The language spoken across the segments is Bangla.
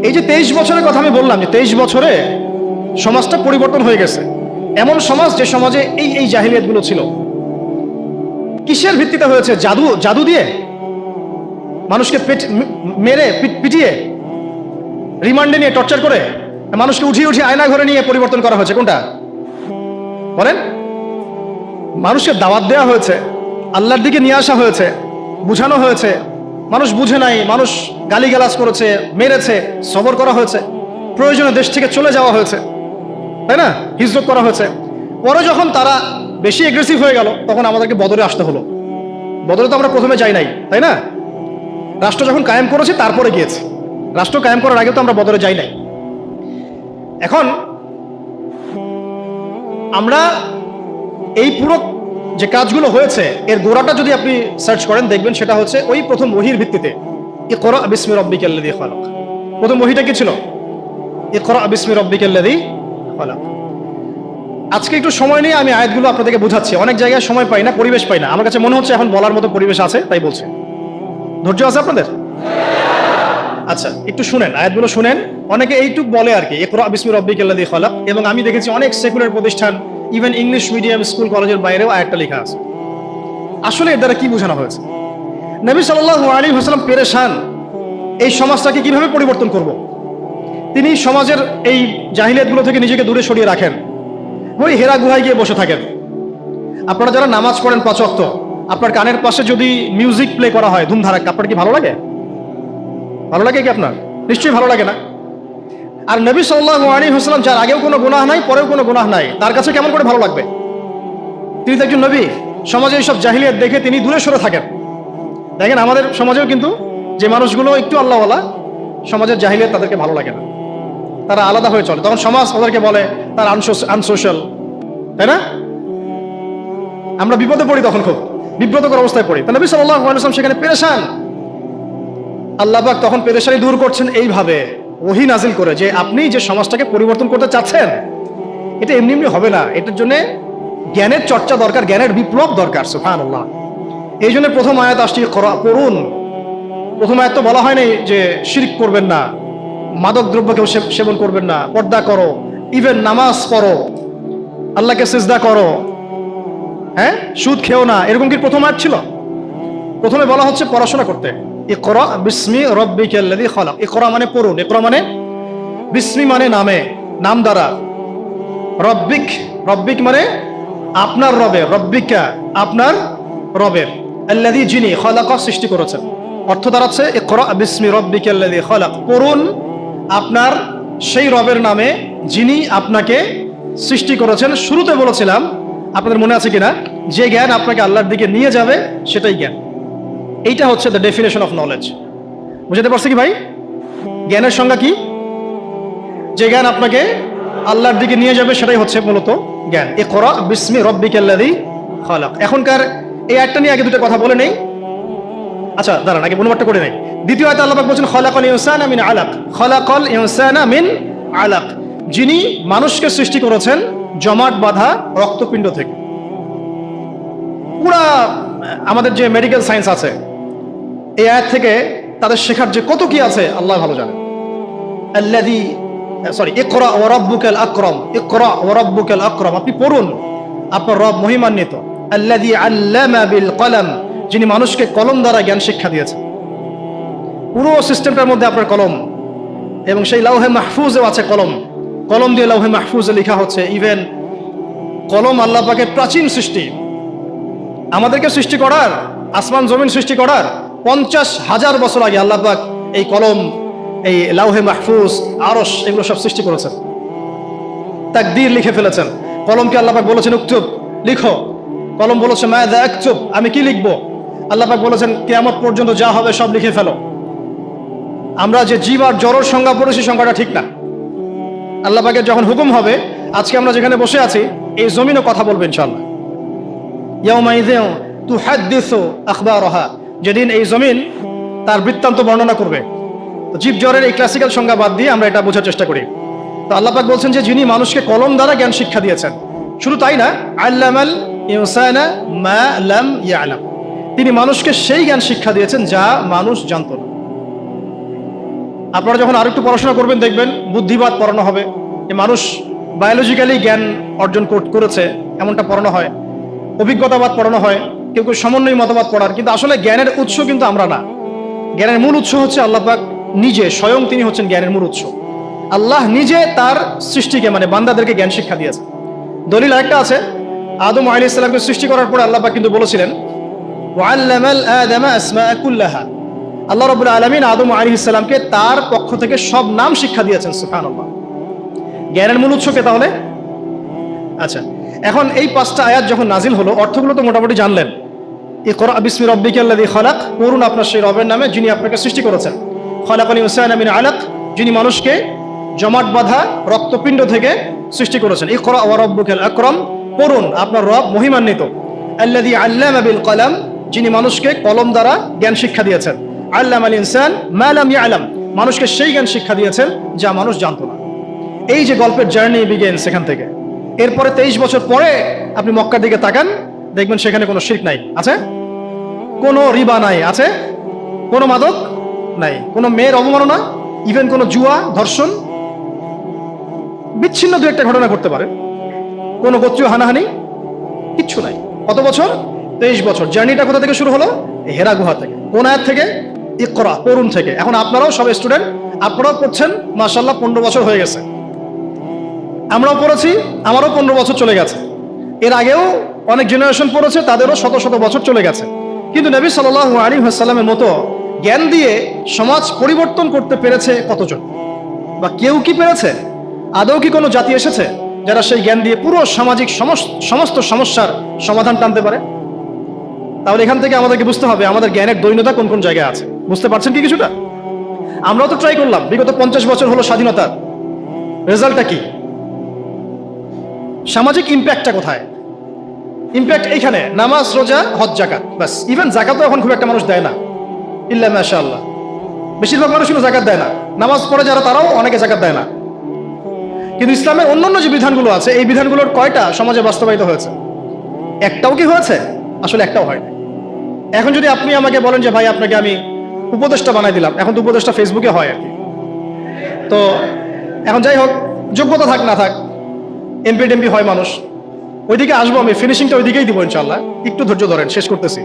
এই যে 23 বছরের কথা আমি বললাম, যে 23 বছরে সমাজটা পরিবর্তন হয়ে গেছে। এমন সমাজ যে সমাজে এই জাহিলিয়াত গুলো ছিল, কিসের ভিত্তিতে হয়েছে? জাদু দিয়ে, মানুষকে মেরে পিটিয়ে, রিমান্ডে নিয়ে টর্চার করে, মানুষকে উঠিয়ে আয়না ঘরে নিয়ে পরিবর্তন করা হয়েছে। কোনটা বলেন? মানুষকে দাওয়াত দেওয়া হয়েছে, আল্লাহর দিকে নিয়ে আসা হয়েছে, বুঝানো হয়েছে, মানুষ বুঝে নাই, মানুষ গালিগালাজ করেছে, মেরেছে, সবর করা হয়েছে, প্রয়োজনে দেশ থেকে চলে যাওয়া হয়েছে, তাই না? হিজরত করা হয়েছে। পরে যখন তারা বেশি এগ্রেসিভ হয়ে গেল, তখন আমাদেরকে বদরে আসতে হলো। বদরে তো আমরা প্রথমে যাই নাই, তাই না? রাষ্ট্র যখন কায়েম করেছি তারপরে গিয়েছি। রাষ্ট্র কায়েম করার আগে তো আমরা বদরে যাই নাই। এখন আমরা এই পুরো যে কাজগুলো হয়েছে, এর গোড়াটা যদি আপনি সার্চ করেন, দেখবেন সেটা হচ্ছে ওই প্রথম ওহীর ভিত্তিতে। ইকরা বিসমি রাব্বিকাল্লাযী খালাক। প্রথম ওহীটা কি ছিল? ইকরা বিসমি রাব্বিকাল্লাযী খালাক। আজকে একটু সময় নিয়ে আমি আয়াতগুলো আপনাদেরকে বোঝাচ্ছি। অনেক জায়গায় সময় পাই না, পরিবেশ পাই না। আমার কাছে মনে হচ্ছে এখন বলার মতো পরিবেশ আছে, তাই বলছি। ধৈর্য আছে আপনাদের? আচ্ছা, একটু শুনেন, আয়াতগুলো শুনেন। অনেকে এইটুক বলে আর কি, ইকরা বিসমি রাব্বিকাল্লাযী খালাক। এবং আমি দেখেছি অনেক সেকুলার প্রতিষ্ঠান, ইভেন ইংলিশ মিডিয়াম স্কুল কলেজের বাইরেও আয়াতটা লেখা আছে। আসলে এর দ্বারা কি বোঝানো হয়েছে? নবী সাল্লাল্লাহু আলাইহি ওয়াসাল্লাম পেরেশান, এই সমাজটাকে কিভাবে পরিবর্তন করব। তিনি সমাজের এই জাহিলিয়াতগুলো থেকে নিজেকে দূরে সরিয়ে রাখেন। ওই হেরা গুহায় গিয়ে বসে থাকেন। আপনারা যারা নামাজ পড়েন 5 ওয়াক্ত, আপনার কানের পাশে যদি মিউজিক প্লে করা হয় ধুমধারাক্কা, আপনার কি ভালো লাগে? ভালো লাগে কি আপনার? নিশ্চয়ই ভালো লাগে না। আর নবী সাল্লাল্লাহু আলাইহি ওয়াসাল্লাম, যার আগেও কোনো গুনাহ নাই, পরেও কোনো গুনাহ নাই, তার কাছে কেমন করে ভালো লাগবে? তিনি তো একজন নবী। সমাজে এইসব জাহিলিয়াত দেখে তিনি দূরে সরে থাকেন। দেখেন আমাদের সমাজেও কিন্তু যে মানুষগুলো একটু আল্লাহওয়ালা, সমাজের জাহিলিয়াত তাদেরকে ভালো লাগে না, তারা আলাদা হয়ে চলে। তখন সমাজ ওদেরকে বলে তার আনসোশ্যাল, তাই না? আমরা বিপদে পড়ি, তখন খুব বিব্রতকর অবস্থায় পড়ি। নবী সাল্লাল্লাহু আলাইহি ওয়াসাল্লাম সেখানে পেরেশান। আল্লাহ পাক তখন পেরেশানি দূর করছেন এইভাবে, ওহী নাজিল করে, যে আপনি যে সমাজটাকে পরিবর্তন করতে চাচ্ছেন, এটা এমনি এমনি হবে না। এটার জন্য জ্ঞানের চর্চা দরকার, জ্ঞানের বিপ্লব দরকার। সুবহানাল্লাহ। এই জন্য প্রথম আয়াত আসছে পড়ুন। প্রথম আয়াত তো বলা হয় নাই যে শিরক করবেন না, মাদক দ্রব্য কেউ সেবন করবেন না, পর্দা করো, ইভেন নামাজ পড়ো, আল্লাহকে সিজদা করো, হ্যাঁ, সুদ খেও না, এরকম কি প্রথম আয়াত ছিল? প্রথমে বলা হচ্ছে পড়াশোনা করতে। ইকরা বিসমি রাব্বিকাল্লাযী খালাক। ইকরা মানে পড়ুন, ইকরা মানে বিসমি মানে নামে, নাম দ্বারা, রব্বিক মানে আপনার রবের, রব্বিকা আপনার রবের, আল্লাযী যিনি, খালাকা সৃষ্টি করেছেন। অর্থ দাঁড়াচ্ছে ইকরা বিসমি রাব্বিকাল্লাযী খালাক, পড়ুন আপনার সেই রবের নামে যিনি আপনাকে সৃষ্টি করেছেন। শুরুতে বলেছিলাম, আপনাদের মনে আছে কিনা, যে জ্ঞান আপনাকে আল্লাহর দিকে নিয়ে যাবে সেটাই জ্ঞান। এইটা হচ্ছে দ্য ডেফিনেশন অফ নলেজ। বুঝতে পারছি কি ভাই? জ্ঞানের সংজ্ঞা কি? যে জ্ঞান আপনাকে আল্লাহর দিকে নিয়ে যাবে সেটাই হচ্ছে মূলত জ্ঞান। ইকরা বিসমি রাব্বিকাল্লাযী খালাক। এখনকার এই আয়াতটা নিয়ে আগে দুটো কথা বলে নেই। আচ্ছা দাঁড়ান, আগে অনুবাদটা করে নেই। দ্বিতীয় আয়াতে আল্লাহ পাক বলেছেন খালাকাল ইনসানা মিন আলাক। খালাকাল ইনসানা মিন আলাক, যিনি মানুষকে সৃষ্টি করেছেন জমাট বাঁধা রক্তপিণ্ড থেকে। পুরা আমাদের যে মেডিকেল সায়েন্স আছে, এই আয়াত থেকে তাদের শেখার যে কত কি আছে আল্লাহ ভালো জানেন। ইকরা ওয়া রাব্বুকাল আকরাম। ইকরা ওয়া রাব্বুকাল আকরাম, আপনি পড়ুন, আপনার রব মহিমান্বিত। আল্লাযী আল্লামা বিল কলম, যিনি মানুষকে কলম দ্বারা জ্ঞান শিক্ষা দিয়েছেন। পুরো সিস্টেমটার মধ্যে আপনার কলম, এবং সেই লাউহে মাহফুজেও আছে কলম। কলম দিয়ে লাউহে মাহফুজে লেখা হচ্ছে। ইভেন কলম আল্লাহ পাকের প্রাচীন সৃষ্টি। আমাদেরকে সৃষ্টি করার, আসমান জমিন সৃষ্টি করার 50,000 বছর আগে আল্লাহ পাক এই কলম, এই লাউহে মাহফুজ, আরশ, এগুলো সব সৃষ্টি করেছেন। তাকদীর লিখে ফেলেছেন। কলমকে আল্লাহ পাক বলেছেন উক্তুব, লিখো। কলম বলেছে মাযা আকতুব, আমি কি লিখবো? আল্লাহ পাক বলেছেন কিয়ামত পর্যন্ত যা হবে সব লিখে ফেলো। আমরা যে জীব আর জড়র সংজ্ঞা পড়েছি, সংজ্ঞাটা ঠিক না। আল্লাহ পাকের যখন হুকুম হবে, আজকে আমরা যেখানে বসে আছি, এই জমিনও কথা বলবে ইনশাআল্লাহ। ইয়াউমাইযিন তুহাদ্দিসু আখবারাহা, যেদিন এই জমিন তার বৃত্তান্ত বর্ণনা করবে। তো জীব জড়ের এই ক্লাসিক্যাল সংজ্ঞা বাদ দিয়ে আমরা এটা বোঝার চেষ্টা করি। তো আল্লাহ পাক বলছেন যে যিনি মানুষকে কলম দ্বারা জ্ঞান শিক্ষা দিয়েছেন। শুধু তাই না, আল্লামাল ইনসানা মা লাম ইয়ালাম, তিনি মানুষকে সেই জ্ঞান শিক্ষা দিয়েছেন যা মানুষ জানত না। আপনারা যখন আরেকটু পড়াশোনা করবেন দেখবেন বুদ্ধিবাদ পড়ানো হবে, যে মানুষ বায়োলজিক্যালি জ্ঞান অর্জন করেছে এমনটা পড়ানো হয়, অভিজ্ঞতাবাদ পড়ানো হয়, কেউ কেউ সমন্বয় মতবাদ পড়ার। কিন্তু আসলে জ্ঞানের উৎস কিন্তু আমরা না, জ্ঞানের মূল উৎস হচ্ছে আল্লাহ পাক নিজে, স্বয়ং তিনি হচ্ছেন জ্ঞানের মূল উৎস। আল্লাহ নিজে তার সৃষ্টিকে মানে বান্দাদেরকে জ্ঞান শিক্ষা দিয়েছে। দলিল একটা আছে, আদম আলাইহিস সালামকে সৃষ্টি করার পরে আল্লাহ পাক কিন্তু বলেছিলেন ওয়াল্লামাল আদামা আসমাআ কুল্লাহা, আল্লাহ রাব্বুল আলামিন আদম আলাইহিস সালামকে তার পক্ষ থেকে সব নাম শিক্ষা দিয়েছেন। সুবহানাল্লাহ। জ্ঞানের মূল উৎস কে তাহলে? আচ্ছা, এখন এই 5টা আয়াত যখন নাজিল হলো, অর্থগুলো তো মোটামুটি জানলেন। ইকরা বিসমি রাব্বিকাল্লাযী খালাক, পড়ুন আপনার সেই রবের নামে যিনি আপনাকে সৃষ্টি করেছেন। খালাকাল ইনসানা মিন আলাক, যিনি মানুষকে জমাট বাঁধা রক্তপিণ্ড থেকে সৃষ্টি করেছেন। ইকরা ওয়া রাব্বুকাল আকরাম, পড়ুন আপনার রব মহিমান্বিত। আল্লাযী আল্লামা বিল কলম, যিনি মানুষকে কলম দ্বারা জ্ঞান শিক্ষা দিয়েছেন। আল্লামাল ইনসান মা লাম ইয়ালাম, মানুষকে সেই জ্ঞান শিক্ষা দিয়েছেন যা মানুষ জানতো না। এই যে গল্পের জার্নি বিগিনস সেখান থেকে। এরপরে 23 বছর পরে আপনি মক্কার দিকে তাকান, দেখবেন সেখানে কোনো শিরক নাই, আছে? কোনো রিবা নাই, আছে? কোনো মাদক নাই, কোনো মেয়ের অবমাননা, ইভেন কোনো জুয়া, ধর্ষণ, বিচ্ছিন্ন দু একটা ঘটনা ঘটতে পারে, কোনো গোত্রীয় হানাহানি, কিচ্ছু নাই। কত বছর? 23 বছর। জার্নিটা কোথা থেকে শুরু হলো? হেরা গুহা থেকে। কোন আয়াত থেকে? ইকরা, পড়ুন থেকে। এখন আপনারাও সব স্টুডেন্ট, আপনারাও পড়ছেন, মাশাআল্লাহ 15 বছর হয়ে গেছে। আমরাও পড়েছি, আমারও 15 বছর চলে গেছে। এর আগেও অনেক জেনারেশন পড়েছে, তাদেরও শত শত বছর চলে গেছে। কিন্তু নবী সাল্লাল্লাহু আলাইহি ওয়াসাল্লামের মতো জ্ঞান দিয়ে সমাজ পরিবর্তন করতে পেরেছে কতজন? বা কেউ কি পেরেছে? আদৌ কি কোনো জাতি এসেছে যারা সেই জ্ঞান দিয়ে পুরো সামাজিক সমস্ত সমস্যার সমাধান টানতে পারে? তাহলে এখান থেকে আমাদেরকে বুঝতে হবে আমাদের জ্ঞানের দৈন্যতা কোন কোন জায়গায় আছে। বুঝতে পারছেন কি কিছুটা? আমরাও তো ট্রাই করলাম, বিগত 50 বছর হলো স্বাধীনতার, রেজাল্টটা কি? সামাজিক ইম্প্যাক্টটা কোথায়? ইম্প্যাক্ট এইখানে, নামাজ, রোজা, হজ, যাকাত, বাস। ইভেন জাকাতও এখন খুব একটা মানুষ দেয় না, ইল্লা মাশাআল্লাহ। বেশিরভাগ মানুষ কিন্তু জাকাত দেয় না। নামাজ পড়ে যারা তারাও অনেকে জাকাত দেয় না। কিন্তু ইসলামের অন্যান্য যে বিধানগুলো আছে, এই বিধানগুলোর কয়টা সমাজে বাস্তবায়িত হয়েছে? একটাও কি হয়েছে? আসলে একটাও হয় না। এখন যদি আপনি আমাকে বলেন যে ভাই আপনাকে আমি উপদেষ্টা বানাই দিলাম, এখন তো উপদেষ্টা ফেসবুকে হয় আর কি। তো এখন যাই হোক, যোগ্যতা থাক না থাক, এমপি টেমপি হয় মানুষ, ওইদিকে আসবো আমি, ফিনিশিংটা ওইদিকেই দিব ইনশাল্লাহ। একটু ধৈর্য ধরেন, শেষ করতেছি।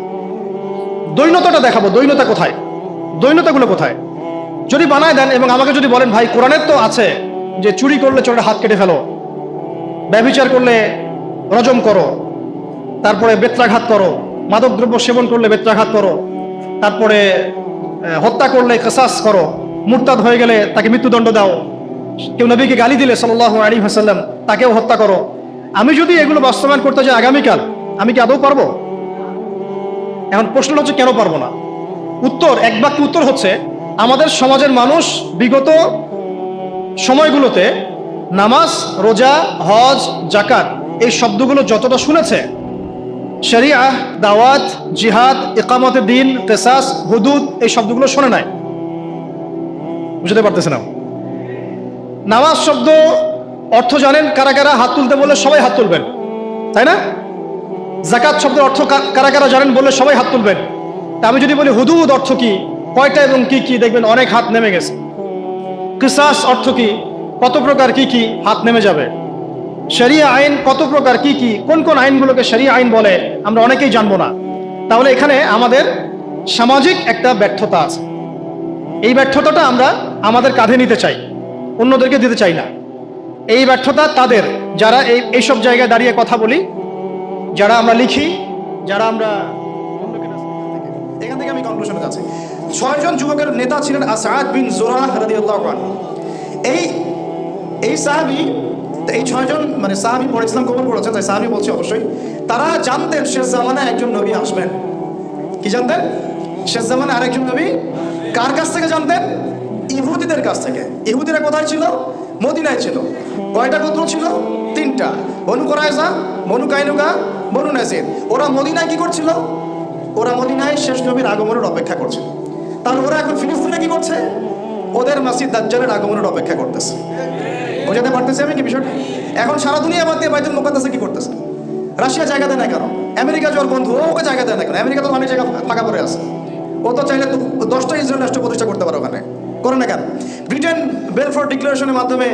দৈন্যতাটা দেখাবো, দৈন্যতা কোথায়, দৈন্যতাগুলো কোথায়। যদি বানায় দেন এবং আমাকে যদি বলেন ভাই কোরআনের তো আছে যে চুরি করলে চোরের হাত কেটে ফেলো, ব্যভিচার করলে রজম করো, তারপরে বেত্রাঘাত করো, মাদকদ্রব্য সেবন করলে বেত্রাঘাত করো, তারপরে হত্যা করলে কিসাস করো, মুরতাদ হয়ে গেলে তাকে মৃত্যুদণ্ড দাও, কেউ নবীকে গালি দিলে সাল্লাল্লাহু আলাইহি ওয়াসাল্লাম তাকেও হত্যা করো। আমি যদি এগুলো বাস্তবায়ন করতে যাই আগামীকাল, আমি কি আদৌ পারবো? এখন প্রশ্নটা হচ্ছে কেন পারবো না? উত্তর, এক বাক্য উত্তর হচ্ছে, আমাদের সমাজের মানুষ বিগত সময়গুলোতে নামাজ, রোজা, হজ, যাকাত এই শব্দগুলো যতটা শুনেছে, শরিয়া, দাওয়াত, জিহাদ, ইকামতে দিন, কিসাস, হুদুদ এই শব্দগুলো শোনে নাই। বুঝতে পারতেছে না? নামাজ শব্দ অর্থ জানেন কারা কারা? হাত তুলতে বললে সবাই হাত তুলবেন, তাই না? যাকাত শব্দের অর্থ কারা কারা জানেন বললে সবাই হাত তুলবেন। তা আমি যদি বলি হুদুদ অর্থ কি, কয়টা এবং কি কি, দেখবেন অনেক হাত নেমে গেছে। কিসাস অর্থ কি, কত প্রকার, কি কি, হাত নেমে যাবে। শরিয়া আইন কত প্রকার, কি কি, কোন কোন আইনগুলোকে শরিয়া আইন বলে আমরা অনেকেই জানবো না। তাহলে এখানে আমাদের সামাজিক একটা ব্যর্থতা আছে। এই ব্যর্থতাটা আমরা আমাদের কাঁধে নিতে চাই, অন্যদেরকে দিতে চাই না। এই ব্যর্থতা তাদের যারা এইসব জায়গায় দাঁড়িয়ে কথা বলি, যারা আমরা লিখি, যারা আমরা, এখান থেকে আমি কনক্লুশনে যাচ্ছি। 6 জন যুবকের নেতা ছিলেন আসাদ বিন জুরাহ রাদিয়াল্লাহু আনহু। এই সাহাবী, এই 6 জন মানে সাহাবী পরে ইসলাম কবুল করেছেন, তাই সাহাবী বলছি অবশ্যই। তারা জানতেন শেষ জামানায় একজন নবী আসবেন। কি জানতেন? শেষ জামানায় আরেকজন নবী। কার কাছ থেকে জানতেন? ইহুদিদের কাছ থেকে। ইহুদিরা কোথায় ছিল? মদিনায় ছিল। কয়টা গোত্র ছিল? 3টা, বনু কুরাইজা, বনু কাইনুকা, বনু নাজির। ওরা মদিনায় কি করছিল? ওরা মদিনায় শেষ নবীর আগমনের অপেক্ষা করছে। তাহলে ওরা এখন ফিলিস্তিনে কি করছে? ওদের মাসিহ দাজ্জালের আগমনের অপেক্ষা করতেছে। বোঝাতে পারতেছি আমি কি বিষয়টা? এখন সারা দুনিয়া বাদ দিয়ে বাইতুল মুকাদ্দাসে কি করতেছে? রাশিয়া জায়গা দেয় না কেন? আমেরিকা যাওয়ার বন্ধু, ওকে জায়গা দেয় না কেন? আমেরিকা তো অনেক জায়গা ফাঁকা পড়ে আছে। ও তো চাইলে 10টা ইসরায়েল রাষ্ট্র প্রতিষ্ঠা করতে পারে ওখানে। করে না কেন? ব্রিটেন বেলফোর ডিক্লারেশনের মাধ্যমে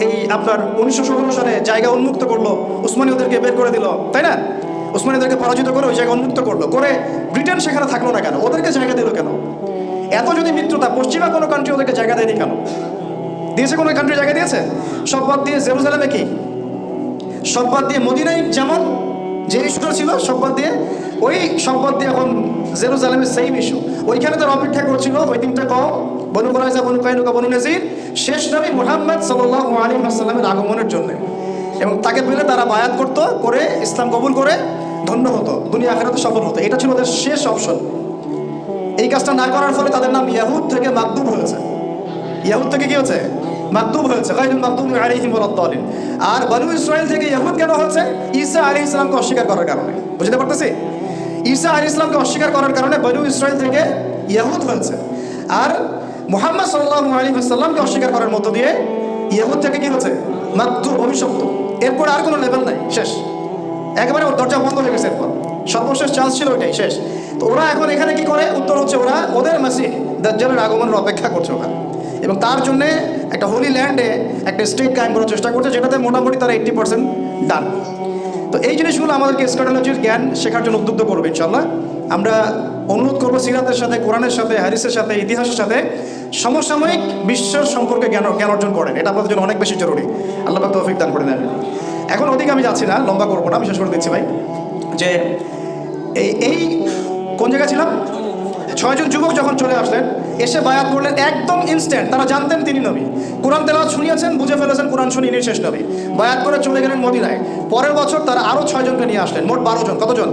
এই আপনার 1917 সালে জায়গা উন্মুক্ত করলো, উসমানীয়দেরকে বের করে দিল, তাই না? উসমানীয়দেরকে পরাজিত করে ওই জায়গা উন্মুক্ত করলো, করে ব্রিটেন সেখানে থাকলো না কেন? ওদেরকে জায়গা দিল কেন? এত যদি মিত্রতা, পশ্চিমা কোনো কান্ট্রি ওদেরকে জায়গা দেয়নি কেন? দিয়েছে? কোনো কান্ট্রি জায়গা দিয়েছে? সব বাদ দিয়ে জেরুজালেমে কি, সব বাদ দিয়ে মদিনায় যেমন যে ইস্যুটা ছিল সব বাদ দিয়ে, ওই সব বাদ দিয়ে এখন জেরুজালেমের সেম ইস্যু। ওইখানে তারা অপেক্ষা করছিল ওই তিনটা কম, বনু কুরাইজা, বনু কাইনুকা, বনু নাজির, শেষ নবী মুহাম্মদ সাল্লাল্লাহু আলাইহি ওয়াসাল্লামের আগমনের জন্য, এবং তাকে পেলে তারা বায়াত করতো, করে ইসলাম কবুল করে ধন্য হতো, দুনিয়া আখিরাতে সফল হতো। এটা ছিল ওদের শেষ অপশন। এই কাজটা না করার ফলে তাদের নাম ইয়াহুদ থেকে মাকদুব হয়েছে। ইয়াহুদ থেকে কি হয়েছে? মাকদুব হয়েছে, গায়রুল মাকদুবি আলাইহিম ওয়ালাদ-দালিন। আর বনু ইসরাইল থেকে ইয়াহুদ কেন হয়েছে? ঈসা আলাইহিস সালামকে অস্বীকার করার কারণে। বুঝতে পারতেছি? ঈসা আলাইহিস সালামকে অস্বীকার করার কারণে বনু ইসরাইল থেকে ইয়াহুদ হয়েছে। আর মুহাম্মদ সাল্লাল্লাহু আলাইহি ওয়াসাল্লামকে অস্বীকার করার মধ্য দিয়ে ইয়াহুদ থেকে কি হচ্ছে? মাকদুব, অভিশপ্ত। এরপর আর কোনো লেভেল নাই, শেষ। একেবারে ওর দরজা বন্ধ হয়ে গেছে। এরপর সর্বশেষ চান্স ছিল ওইটাই, শেষ। তো ওরা এখন এখানে কি করে? উত্তর হচ্ছে ওরা ওদের মাসিহ দাজ্জালের আগমনের অপেক্ষা করছে ওখানে, এবং তার জন্যে একটা হোলি ল্যান্ডে একটা স্টেট কায়েম করার চেষ্টা করছে, যেটাতে মোটামুটি তারা 80% ডান। তো এই জিনিসগুলো আমাদেরকে এসকাটোলজির জ্ঞান শেখার জন্য উদ্বুদ্ধ করবে ইনশাল্লাহ। আমরা অনুরোধ করবো সিরাতের সাথে, কোরআনের সাথে, হাদিসের সাথে, ইতিহাসের সাথে সমসাময়িক বিশ্বের সম্পর্কে জ্ঞান অর্জন করেন। এটা আমাদের জন্য অনেক বেশি জরুরি। আল্লাহ পাক তৌফিক দান করে দেন। এখন ওদিকে আমি যাচ্ছি না, লম্বা করবো না, বিশেষ করে দিচ্ছি ভাই যে এই কোন জায়গায় ছিলাম? 6 জন যুবক যখন চলে আসলেন, এসে বায়াত করলেন একদম ইনস্ট্যান্ট। তারা জানতেন তিনি নবী, কোরআন তেলাওয়াত শুনিয়েছেন, বুঝে ফেলেছেন কোরআন শুনিয়ে ইনি শেষ নবী। বায়াত করে চলে গেলেন মদিনায়। পরের বছর তারা আরও 6 জনকে নিয়ে আসলেন, মোট 12 জন। কতজন?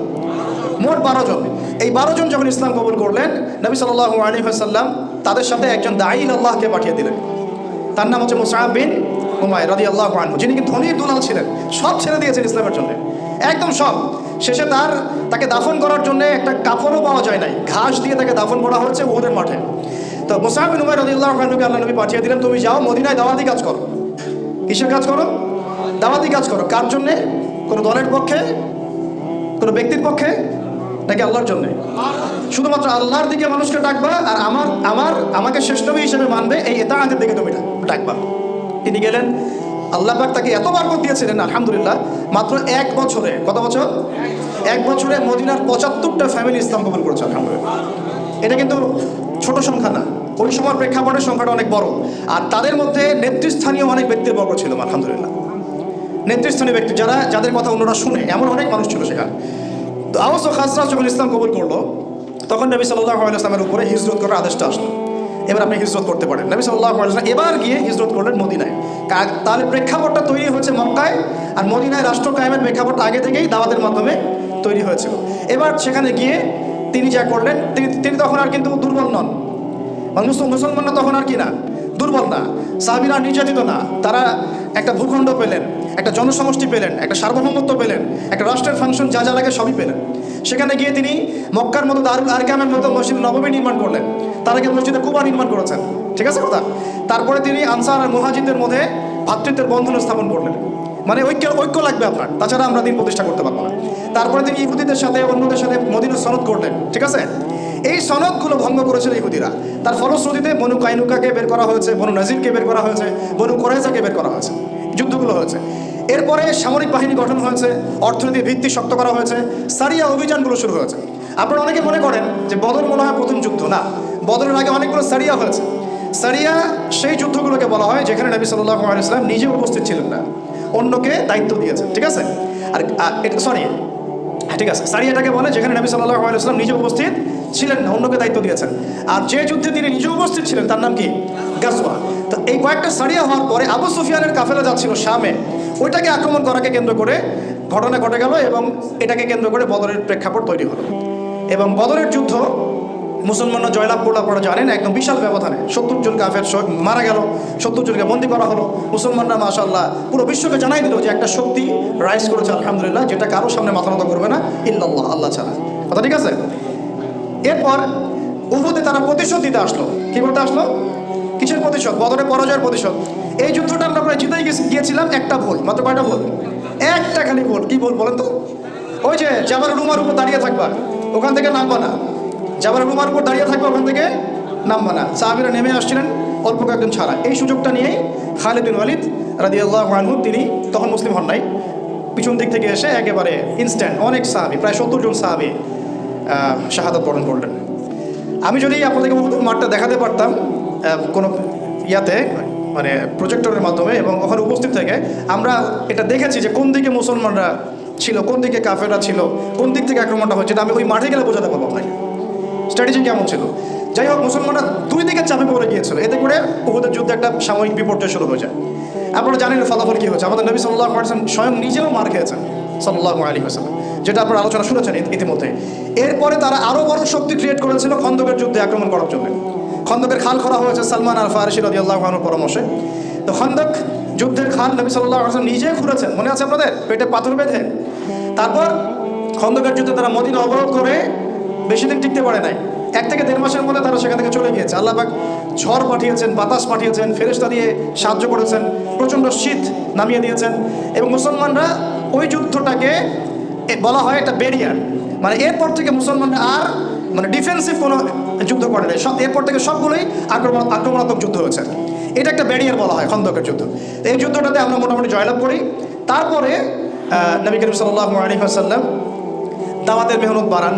মোট 12 জন। এই 12 জন যখন ইসলাম কবুল করলেন, নবী সাল্লাল্লাহু আলাইহি ওয়াসাল্লাম তাদের সাথে একজন দাঈল আল্লাহকে পাঠিয়ে দিলেন। তার নাম হচ্ছে মুসআব বিন উমাইর রাদিয়াল্লাহু আনহু, যিনি কি ধনী দুলাল ছিলেন, সব ছেড়ে দিয়েছেন ইসলামের জন্য, একদম সব। শেষে তাকে দাফন করার জন্য একটা কাপড়ও পাওয়া যায় নাই, ঘাস দিয়ে তাকে দাফন করা হয়েছে উহুদের মাঠে। তো মুসআব বিন উমাইর রাদিয়াল্লাহু আনহুকে আল্লাহ নবী পাঠিয়ে দিলেন, তুমি যাও মদিনায় দাওয়াতি কাজ করো। কিসের কাজ করো? দাওয়াতি কাজ করো। কার জন্যে? কোনো দলের পক্ষে, কোনো ব্যক্তির পক্ষে, নাকি আল্লাহর জন্যে? শুধুমাত্র আল্লাহর দিকে মানুষকে ডাকবা, আর আমাকে শেষ নবী হিসেবে মানবে, এই ইতাআতের দিকে তুমি ডাকবা। তিনি গেলেন। আল্লাহ পাক তাকে এত বরকত দিয়েছিলেন আলহামদুলিল্লাহ, মাত্র 1 বছরে, কত বছর? 1 বছরে মদিনার 75টা ফ্যামিলি ইসলাম কবুল করেছে আলহামদুলিল্লাহ। এটা কিন্তু ছোট সংখ্যা না, ওই সময় প্রেক্ষাপটের সংখ্যাটা অনেক বড়। আর তাদের মধ্যে নেতৃস্থানীয় অনেক ব্যক্তির বর্গ ছিল আলহামদুলিল্লাহ। নেতৃস্থানীয় ব্যক্তি যাদের কথা অন্যরা শুনে, এমন অনেক মানুষ ছিল সেখানে। তো আওস ও খাজরাজ যখন ইসলাম কবুল করলো, তখন নবী সাল্লাল্লাহু আলাইহি ওয়াসাল্লামের উপরে হিজরত করার আদেশটা আসলো। এবার আপনি হিজরত করতে পারেন। নবী সাল্লাল্লাহু আলাইহি ওয়াসাল্লাম এবার গিয়ে হিজরত করলেন মদিনায়। তাহলে প্রেক্ষাপটটা তৈরি হয়েছে মক্কায়, আর মদিনায় রাষ্ট্র কায়েমের প্রেক্ষাপটটা আগে থেকেই দাওয়াতের মাধ্যমে তৈরি হয়েছিল। এবার সেখানে গিয়ে তিনি যা করলেন, তিনি তখন আর কিন্তু দুর্বল নন, মুসলমানরা তখন আর কি না, দুর্বল না, সাহাবীরা নির্যাতিত না। তারা একটা ভূখণ্ড পেলেন, একটা জনসমষ্টি পেলেন, একটা সার্বভৌমত্ব পেলেন, একটা রাষ্ট্রের ফাংশন যা যা লাগে সবই পেলেন। সেখানে গিয়ে তিনি মক্কার মতো দারুল আরকামের মতো মসজিদ নববী নির্মাণ করলেন। তার আগে মসজিদে কুবা নির্মাণ করেছেন, ঠিক আছে কথা। তারপরে তিনি আনসার আর মুহাজিরদের মধ্যে ভ্রাতৃত্বের বন্ধন স্থাপন করলেন। মানে ঐক্য লাগবে আপনার, তাছাড়া আমরা দিন প্রতিষ্ঠা করতে পারবো না। তারপরে তিনি ইহুদিদের সাথে, অন্যদের সাথে মদিনার সনদ করলেন, ঠিক আছে। এই সনদগুলো ভঙ্গ করেছিল ইহুদিরা। তার ফলশ্রুতিতে বনু কাইনুকাকে বের করা হয়েছে, বনু নাজিরকে বের করা হয়েছে, বনু কুরাইজাকে বের করা হয়েছে, যুদ্ধগুলো হয়েছে। এরপরে সামরিক বাহিনী গঠন হয়েছে, অর্থনীতির ভিত্তি শক্ত করা হয়েছে, সারিয়া অভিযানগুলো শুরু হয়েছে। আপনারা অনেকে মনে করেন যে বদর মনে হয় প্রথম যুদ্ধ, না, বদরের আগে অনেকগুলো সারিয়া হয়েছে। সারিয়া সেই যুদ্ধগুলোকে বলা হয় যেখানে নবী সাল্লাল্লাহু আলাইহি ওয়াসাল্লাম নিজে উপস্থিত ছিলেন না, অন্যকে দায়িত্ব দিয়েছেন, ঠিক আছে। আর ঠিক আছে, সারিয়াটাকে বলে যেখানে নবী সাল্লাল্লাহু আলাইহি ওয়াসাল্লাম নিজে উপস্থিত ছিলেন না, অন্যকে দায়িত্ব দিয়েছেন। আর যে যুদ্ধে তিনি নিজে উপস্থিত ছিলেন তার নাম কি? গাজওয়া। তো এই কয়েকটা সারিয়া হওয়ার পরে আবু সুফিয়ানের কাফেলা যাচ্ছিল শামে, ওইটাকে আক্রমণ করাকে কেন্দ্র করে ঘটনা ঘটে গেল, এবং এটাকে কেন্দ্র করে বদরের প্রেক্ষাপট তৈরি হলো। এবং বদরের যুদ্ধ মুসলমানরা জয়লাভ করলো, আপনারা জানেন, একদম বিশাল ব্যবধানে 70 জন কাফের মারা গেল, 70 জনকে বন্দী করা হলো। মুসলমানরা মাশাআল্লাহ পুরো বিশ্বকে জানাই দিল যে একটা শক্তি রাইজ করেছে আলহামদুলিল্লাহ, যেটা কারো সামনে মাথা নত করবে না ইল্লাল্লাহ, আল্লাহ ছাড়া। কথা ঠিক আছে। এরপর উহুদে তারা প্রতিশোধ দিতে আসলো। কি করতে আসলো? কিসের প্রতিশোধ? বদরের পরাজয়ের প্রতিশোধ। এই যুদ্ধটা আমরা প্রায় জিতেই গিয়েছিলাম, একটা ভুল, মাত্র কয়টা ভুল? একটা খালি ভুল। কি ভুল বলেন তো? ওই যে জাবাল রুমার উপর দাঁড়িয়ে থাকবা, ওখান থেকে নামবা না। জাবাল রুমার উপর দাঁড়িয়ে থাকবা, ওখান থেকে নামবা না। সাহাবীরা নেমে আসছিলেন, অল্প কয়েকজন ছাড়া। এই সুযোগটা নিয়েই খালিদ বিন ওয়ালিদ রাদিয়াল্লাহু আনহু তিনি তখন মুসলিম হন নাই, পিছন দিক থেকে এসে একেবারে ইনস্ট্যান্ট অনেক সাহাবী, প্রায় 70 জন সাহাবী শাহাদাত বরণ করলেন। আমি যদি আপনাদেরকে উহুদের মাঠটা দেখাতে পারতাম কোনো ইয়াতে, মানে প্রজেক্টরের মাধ্যমে, এবং ওখানে উপস্থিত থেকে আমরা এটা দেখেছি যে কোন দিকে মুসলমানরা ছিল, কোন দিকে কাফেররা ছিল, কোন দিক থেকে আক্রমণটা হয়েছে, আমি ওই মাঠে গেলে বোঝাতে পারবো আপনাকে স্ট্র্যাটেজি কেমন ছিল। যাই হোক, মুসলমানরা দুই দিকে চাপে পড়ে গিয়েছিল, এতে করে উহুদের যুদ্ধে একটা সাময়িক বিপর্যয় শুরু হয়ে যায়। আপনারা জানেন ফলাফল কী হয়েছে। আমাদের নবী সাল্লাল্লাহু আলাইহি ওয়াসাল্লাম স্বয়ং নিজেও মার খেয়েছেন সাল্লাল্লাহু আলাইহি ওয়াসাল্লাম, যেটা আপনারা আলোচনা শুনেছেন ইতিমধ্যে। এরপরে তারা আরও বড় শক্তি ক্রিয়েট করেছিল খন্দকের যুদ্ধে আক্রমণ করার জন্য। খন্দকের খাল করা হয়েছে সালমান আল ফারিসি রাদিয়াল্লাহু আনহুর পরামর্শে। তো খন্দক যুদ্ধের খাল নবী সাল্লাল্লাহু আলাইহি ওয়াসাল্লাম নিজেই খুঁড়েছেন, মনে আছে আপনাদের, পেটে পাথর বেঁধে। তারপর খন্দকের যুদ্ধে তারা মদিনা অবরোধ করে বেশি দিন টিকতে পারে নাই, 1 থেকে 1.5 মাসের মধ্যে তারা সেখান থেকে চলে গিয়েছে। আল্লাহ পাক ঝড় পাঠিয়েছেন, বাতাস পাঠিয়েছেন, ফেরেশতা দিয়ে সাহায্য করেছেন, প্রচণ্ড শীত নামিয়ে দিয়েছেন, এবং মুসলমানরা ওই যুদ্ধটাকে বলা হয় একটা ব্যারিয়ার। মানে এরপর থেকে মুসলমানরা আর মানে ডিফেন্সিভ কোনো যুদ্ধ করে নাই, এরপর থেকে সবগুলোই আক্রমণাত্মক যুদ্ধ হয়েছে। এটা একটা ব্যারিয়ার বলা হয় খন্দকের যুদ্ধ। এই যুদ্ধটাতে আমরা মোটামুটি জয়লাভ করি। তারপরে নবী করিম সাল্লাল্লাহু আলাইহি ওয়াসাল্লাম দাওয়াতের মেহনত বাড়ান,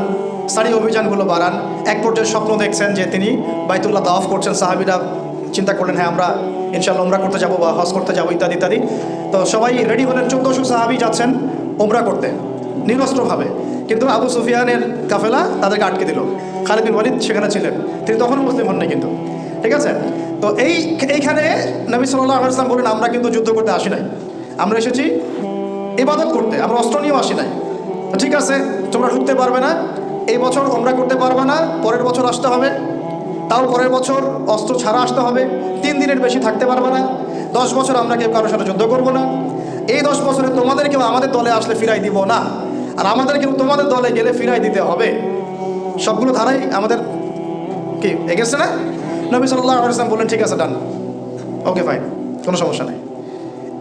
সারি অভিযানগুলো বাড়ান। এক পর্যায়ে স্বপ্ন দেখছেন যে তিনি বাইতুল্লাহ তাওয়াফ করছেন। সাহাবীরা চিন্তা করলেন, হ্যাঁ আমরা ইনশাআল্লাহ উমরা করতে যাবো বা হজ করতে যাবো ইত্যাদি ইত্যাদি। তো সবাই রেডি হলেন, 1400 সাহাবী যাচ্ছেন উমরা করতে নিরস্ত্রভাবে, কিন্তু আবু সুফিয়ানের কাফেলা তাদেরকে আটকে দিল। খালিদ বিন ওয়ালিদ সেখানে ছিলেন, তিনি তখনও মুসলিম হন নাই কিন্তু, ঠিক আছে। তো এইখানে নবী সাল্লাল্লাহু আলাইহি ওয়াসাল্লাম বলেন, আমরা কিন্তু যুদ্ধ করতে আসি নাই, আমরা এসেছি ইবাদত করতে, আমরা অস্ত্র নিয়েও আসি নাই। ঠিক আছে, তোমরা ঢুকতে পারবে না, এই বছর উমরা করতে পারবে না, পরের বছর আসতে হবে, তাও পরের বছর অস্ত্র ছাড়া আসতে হবে, 3 দিনের বেশি থাকতে পারবে না, 10 বছর আমরা কেউ কারোর সাথে যুদ্ধ করবো না, এই 10 বছরে তোমাদের কেউ আমাদের দলে আসলে ফিরাই দিব না, আর আমাদের কেউ তোমাদের দলে গেলে ফিরাই দিতে হবে। সবগুলো ধারাই আমাদের কি এগেছে না? নবী সাল্লাল্লাহু আলাইহি ওয়াসাল্লাম বললেন, ঠিক আছে, ডান, ওকে ফাইন, কোনো সমস্যা নেই।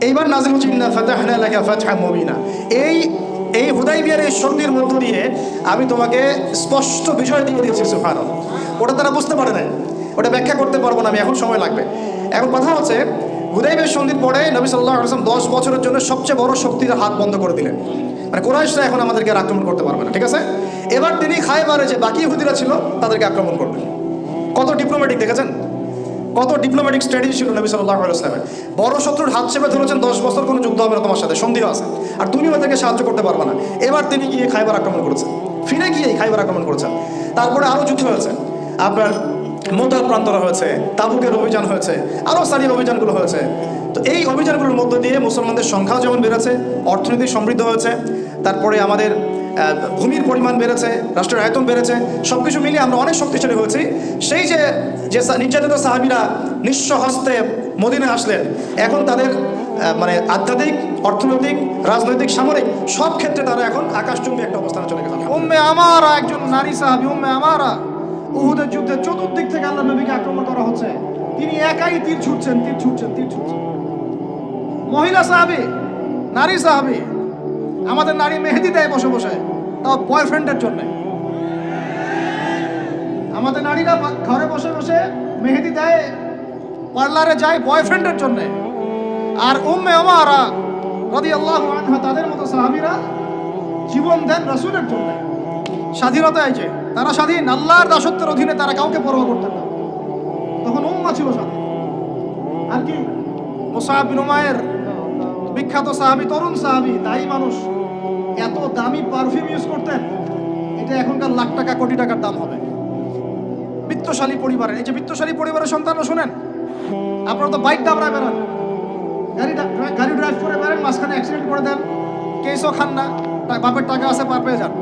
এইবার নাযিল হচ্ছে ইন্না ফাতাহনা লাকা ফাতহাম মুবিনা। এই হুদাইবিয়ার এই সন্ধির মধ্য দিয়ে আমি তোমাকে স্পষ্ট বিষয় দিয়ে দিয়েছি। সুবহানাল্লাহ, ওটা তারা বুঝতে পারে না, ওটা ব্যাখ্যা করতে পারবো না আমি, এখন সময় লাগবে। এখন কথা হচ্ছে, হুদাইবিয়ার সন্ধির পরে নবী সাল্লাল্লাহু আলাইহি ওয়াসাল্লাম 10 বছরের জন্য সবচেয়ে বড় শক্তির হাত বন্ধ করে দিলেন। মানে কুরাইশরা এখন আমাদেরকে আর আক্রমণ করতে পারবে না, ঠিক আছে। এবার তিনি খায়বারে যে বাকি ইহুদিরা ছিল তাদেরকে আক্রমণ করবেন। কত ডিপ্লোম্যাটিক দেখেছেন, কত ডিপ্লোম্যাটিক স্ট্র্যাটেজি ছিল নবী সাল্লাল্লাহু আলাইহি ওয়াসাল্লামের। বড় শত্রুর হাত চেপে ধরেছেন, 10 বছর কোনো যুদ্ধ হবে না তোমার সাথে, সন্ধিও আছে, আর তুমি ওদেরকে সাহায্য করতে পারবে না। এবার তিনি গিয়ে খায়বার আক্রমণ করেছেন, ফিরে গিয়ে খায়বার আক্রমণ করেছেন। তারপরে আরও যুদ্ধ হয়েছে, আপনার মোতার প্রান্তরা হয়েছে, তাবুকের অভিযান হয়েছে, আরও সারি অভিযানগুলো হয়েছে। তো এই অভিযানগুলোর মধ্য দিয়ে মুসলমানদের সংখ্যাও যেমন বেড়েছে, অর্থনীতি সমৃদ্ধ হয়েছে, তারপরে আমাদের ভূমির পরিমাণ বেড়েছে, রাষ্ট্রের আয়তন বেড়েছে, সব কিছু মিলিয়ে আমরা অনেক শক্তিশালী হয়েছি। সেই যে নির্যাতিত সাহাবীরা নিঃস্ব হস্তে মদিনায় আসলেন, এখন তাদের মানে আধ্যাত্মিক, অর্থনৈতিক, রাজনৈতিক, সামরিক সব ক্ষেত্রে তারা এখন আকাশচুম্বী একটা অবস্থানে চলে গেছে। উম্মে আমারা একজন নারী সাহাবী, উম্মে আমারা, উহুদের যুদ্ধে চতুর্দিক থেকে আল্লাহ নবীকে আক্রমণ করা হচ্ছে, তিনি একাই তীর ছুটছেন। মহিলা সাহাবী, নারী সাহাবী, আমাদের নারী মেহেদি দেয় বসে বসে, তাও বয়ফ্রেন্ডের জন্য। আমাদের নারীরা ঘরে বসে বসে মেহেদি দেয়, পার্লারে যায় বয়ফ্রেন্ডের জন্য। আর উম্মে আমারা রাদিয়াল্লাহু আনহা, তাদের মতো সাহাবীরা জীবন দেন রাসূলের জন্য। স্বাধীনতা এই যে তারা স্বাধীন, আল্লাহর দাসত্বের অধীনে তারা কাউকে পরোয়া করতেন না, তখন উম্মাহ ছিল স্বাধীন। আর কি মুসআব বিন উমাইর, বিখ্যাত সাহাবী, তরুণ সাহাবী, তাই মানুষ, এত দামি পারফিউম ইউজ করতেন, এটা এখনকার লাখ টাকা কোটি টাকার দাম হবে। বিত্তশালী পরিবারের, এই যে বিত্তশালী পরিবারের সন্তানরা শোনেন, আপনারা তো বাইক দাবড়ায় বেড়ান, গাড়ি ড্রাইভ করে বেড়ান, মাঝখানে অ্যাক্সিডেন্ট করে দেন, কেসও খান না, বাপের টাকা আছে পার পেয়ে যান,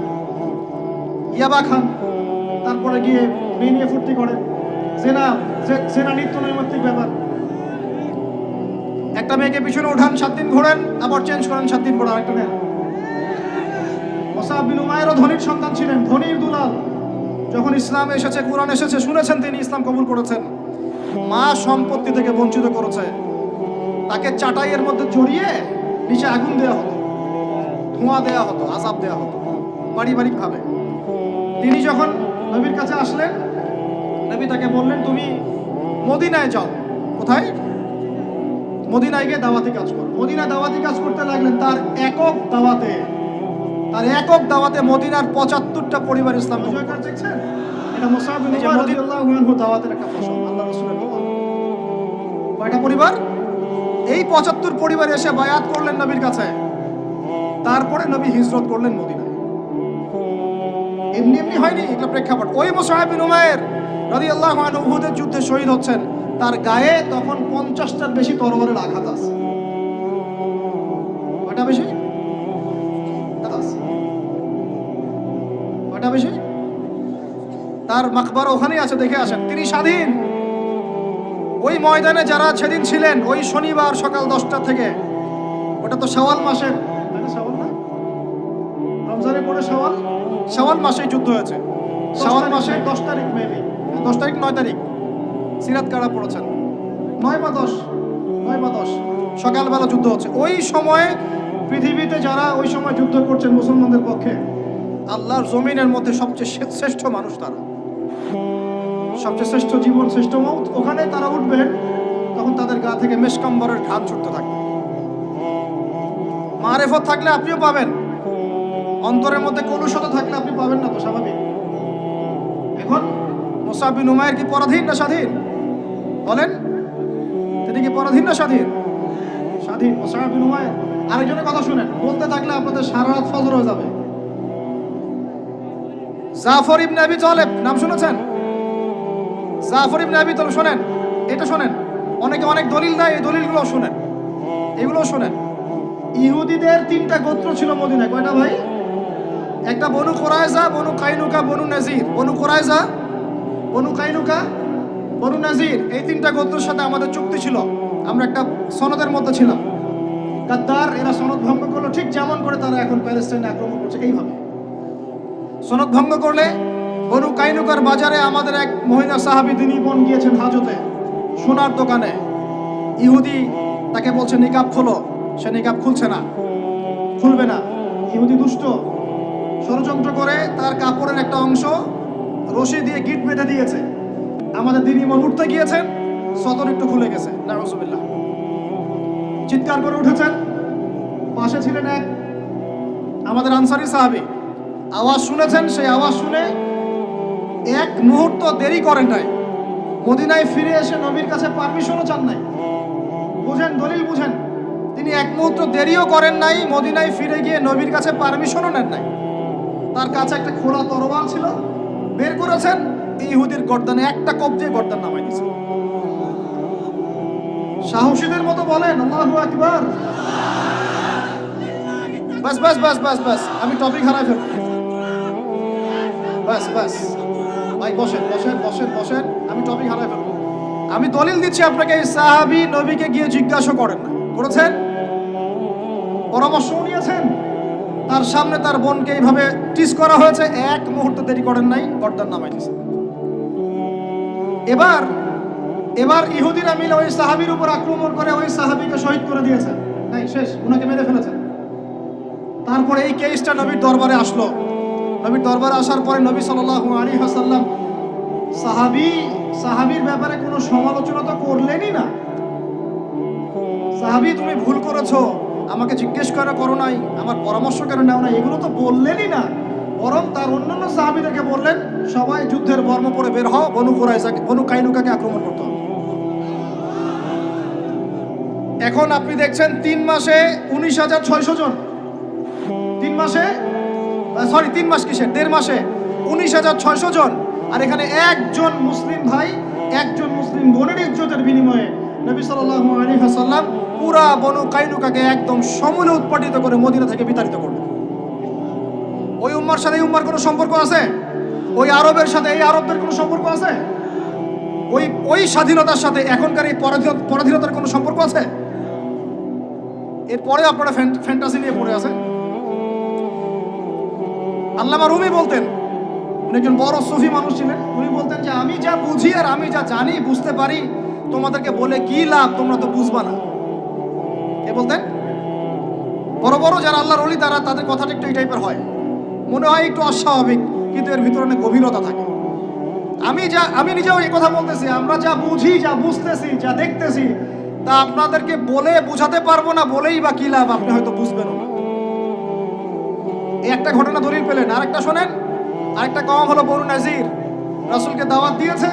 ইয়াবা খান, তারপরে গিয়ে মেয়ে নিয়ে ফুর্তি করেন, জেনা নিত্য নৈমিত্তিক ব্যাপার। একটা মেয়েকে পিছনে উঠান, 7 দিন ঘোরেন, আবার চেঞ্জ করেন, 7 দিন পরে আরেকটা নেন। মুসআব বিন উমাইরও ধনীর সন্তান ছিলেন, ধনীর দুলাল। যখন ইসলাম এসেছে, কুরআন এসেছে, শুনেছেন তিনি, ইসলাম কবুল করেছেন, মা সম্পত্তি থেকে বঞ্চিত করেছে, তাকে চাটাইয়ের মধ্যে জড়িয়ে নিচে আগুন দেওয়া হতো, ধোঁয়া দেওয়া হতো, আযাব দেওয়া হতো পারিবারিকভাবে। তিনি যখন নবীর কাছে আসলেন, নবী তাকে বললেন, তুমি মদিনায় যাও, কোথায়? মদিনায় গিয়ে দাওয়াতি কাজ করো। মদিনায় দাওয়াতি কাজ করতে লাগলেন। তার একক দাওয়াতে মদিনার ৭৫টা পরিবার ইসলাম গ্রহণ করে। দেখছেন, এটা মুসআব বিন উমাইর রাদিয়াল্লাহু আনহু দাওয়াতের একটা ফসল, আল্লাহ রাসূলের দোয়া। কয়টা পরিবার? এই ৭৫ পরিবার এসে বায়াত করলেন নবীর কাছে। তারপরে নবী হিজরত করলেন মদিনায়। এমনি এমনি হয়নি, এটা প্রেক্ষাপট। ওই মুসআব বিন উমাইর রাদিয়াল্লাহু আনহু উহুদের যুদ্ধে শহীদ হচ্ছেন। তার গায়ে তখন 50টার বেশি তরবারের আঘাত আছে। কয়টা বেশি? কয়টা বেশি? তার মাকবারা ওখানেই আছে, দেখে আসেন। তিনি স্বাধীন। ওই ময়দানে যারা সেদিন ছিলেন, ওই শনিবার সকাল 10টা থেকে, ওটা তো শাওয়াল মাসের, শাওয়াল না, রমজানের পরে শাওয়াল মাসে যুদ্ধ হয়েছে। শাওয়াল মাসে 10 তারিখ, মেবি 10 তারিখ 9 তারিখ সিরাত কারা পড়েছেন, 9 বা 10 সকালবেলা যুদ্ধ হচ্ছে। ওই সময়ে পৃথিবীতে যারা ওই সময় যুদ্ধ করছেন মুসলমানদের পক্ষে, আল্লাহর জমিনের মধ্যে সবচেয়ে শ্রেষ্ঠ মানুষ তারা, সবচেয়ে শ্রেষ্ঠ জীবন, শ্রেষ্ঠ মৌত। ওখানে তারা উঠবেন, তখন তাদের গা থেকে মেশকাম্বরের ঘাম ছুটতে থাকবে। মারেফত থাকলে আপনিও পাবেন, অন্তরের মধ্যে কলুষতা থাকলে আপনি পাবেন না, তো স্বাভাবিক। এখন মুসআব বিন উমাইর কি পরাধীন না স্বাধীন? বলেন, তিনি কি পরাধীন না স্বাধীন? স্বাধীন মুসআব বিন উমাইর। আরেকজনের কথা শুনেন, বলতে থাকলে আপনাদের সারা রাত ফজর হয়ে যাবে। জাফর ইবনে আবি তালেব নাম শুনেছেন? জাফর ইবনে আবি তালেব শোনেন, এটা শোনেন। অনেকে অনেক দলিল দেয়, এই দলিলগুলো শোনেন, এগুলো শোনেন। ইহুদিদের 3টা গোত্র ছিল মদিনায়। কয়টা ভাই? একটা বনু কুরাইজা, বনু কাইনুকা, বনু নাজির। বনু কুরাইজা, বনু কাইনুকা, বনু নাজির, এই 3টা গোত্রের সাথে আমাদের চুক্তি ছিল। আমরা একটা সনদের মধ্যে ছিলাম। গাদ্দার এরা সনদ ভঙ্গ করলো, ঠিক যেমন করে তারা এখন প্যালেস্টাইনে আক্রমণ করছে, এইভাবে সনদ ভঙ্গ করলে। বনু কাইনুকার বাজারে আমাদের এক মহিলা সাহাবী, তিনি বোন গিয়েছেন হাজতে, সোনার দোকানে। ইহুদি তাকে বলছে নিকাব খোলো, সে নিকাব খুলছে না, খুলবে না। ইহুদি দুষ্ট, ষড়যন্ত্র করে তার কাপড়ের একটা অংশ রশি দিয়ে গিট বেঁধে দিয়েছে। আমাদের দিনী বোন উঠতে গিয়েছেন, সতর একটু খুলে গেছে, নাউজুবিল্লাহ। চিৎকার করে উঠেছেন। পাশে ছিলেন এক আমাদের আনসারী সাহাবী, আওয়াজ শুনেছেন। সেই আওয়াজ শুনে এক মুহূর্ত দেরি করেন নাই, মদিনায় ফিরে এসে নবীর কাছে পারমিশনও চান নাই। বুঝেন, দলিল বুঝেন। তিনি এক মুহূর্ত দেরিও করেন নাই, মদিনায় ফিরে গিয়ে নবীর কাছে পারমিশনও নেন নাই। তার কাছে একটা খোলা তরবাল ছিল, বের করেছেন, ইহুদির গর্দানে একটা কোপ দিয়ে গর্দান নামাই দিয়েছেন। সাহসীদের মতো বলেন আল্লাহু আকবার। বাস বাস বাস বাস বাস, আমি টপিক হারাই ফেলব। বাস বাস ভাই, বসেন বসেন বসেন বসেন, আমি টপিক হারাই ফেলব। আমি দলিল দিচ্ছি আপনাকে। এই সাহাবী নবীকে গিয়ে জিজ্ঞাসা করেন না, করেছেন? পরামর্শ নিয়েছেন? তার সামনে তার বোনকে এইভাবে টিস করা হয়েছে, এক মুহূর্ত দেরি করেন নাই, গর্দান নামাই দিয়েছেন। এবার ইহুদিরা মিলে ওই সাহাবীর উপর আক্রমণ করে ওই সাহাবীকে শহীদ করে দিয়েছেন। নাই, শেষ, উনাকে মেরে ফেলেছেন। তারপরে এই কেসটা নবীর দরবারে আসলো। নবীর দরবারে আসার পরে নবী সাল্লাল্লাহু আলাইহি ওয়াসাল্লাম সাহাবীর ব্যাপারে কোনো সমালোচনা তো করলেনই না। সাহাবী, তুমি ভুল করেছো, আমাকে জিজ্ঞেস করো নাই, আমার পরামর্শ কেন নাও না, এগুলো তো বললেনই না। বরং তার অন্যান্য সাহাবীদেরকে বললেন, সবাই যুদ্ধের বর্ম পরে বের হও, বনু কাইনুকাকে আক্রমণ করতে হবে। এখন আপনি দেখছেন 3 মাসে 19,600 জন, 3 মাসে, সরি 3 মাস কিসের, 1.5 মাসে 19,600 জন। আর এখানে একজন মুসলিম ভাই, একজন মুসলিম বোনের ইজ্জতের বিনিময়ে নবী সাল্লাল্লাহু আলাইহি ওয়াসাল্লাম পুরা বনু কাইনুকাকে একদম সমূলে উৎপাটিত করে মদিনা থেকে বিতাড়িত করলেন। ওই উম্মার সাথে এই উম্মার কোনো সম্পর্ক আছে? ওই আরবের সাথে এই আরবদের কোনো সম্পর্ক আছে? ওই স্বাধীনতার সাথে এখনকার এই পরাধীনতার কোনো সম্পর্ক আছে? এরপরে আপনারা ফ্যান্টাসি নিয়ে পড়ে আছেন। আল্লামা রুমি বলতেন, উনি একজন বড় সুফি মানুষ ছিলেন। উনি বলতেন যে আমি যা বুঝি আর আমি যা জানি, বুঝতে পারি, তোমাদেরকে বলে কি লাভ, তোমরা তো বুঝবা না। এ বলতেন। বড় বড় যারা আল্লাহর ওলি, তাদের কথাটা একটু এই টাইপের হয়, মনে হয় একটু অস্বাভাবিক, কিন্তু এর ভিতরে অনেক গভীরতা থাকে। আমি নিজেও এই কথা বলতেছি, আমরা যা বুঝি, যা বুঝতেছি, যা দেখতেছি, তা আপনাদেরকে বলে বোঝাতে পারবো না, বলেই বা কি লাভ, আপনি হয়তো বুঝবেনও না। এই একটা ঘটনা দলিল পেলেন। আরেকটা শোনেন, আরেকটা কওম হলো বনু নাজির। রাসূলকে দাওয়াত দিয়েছে,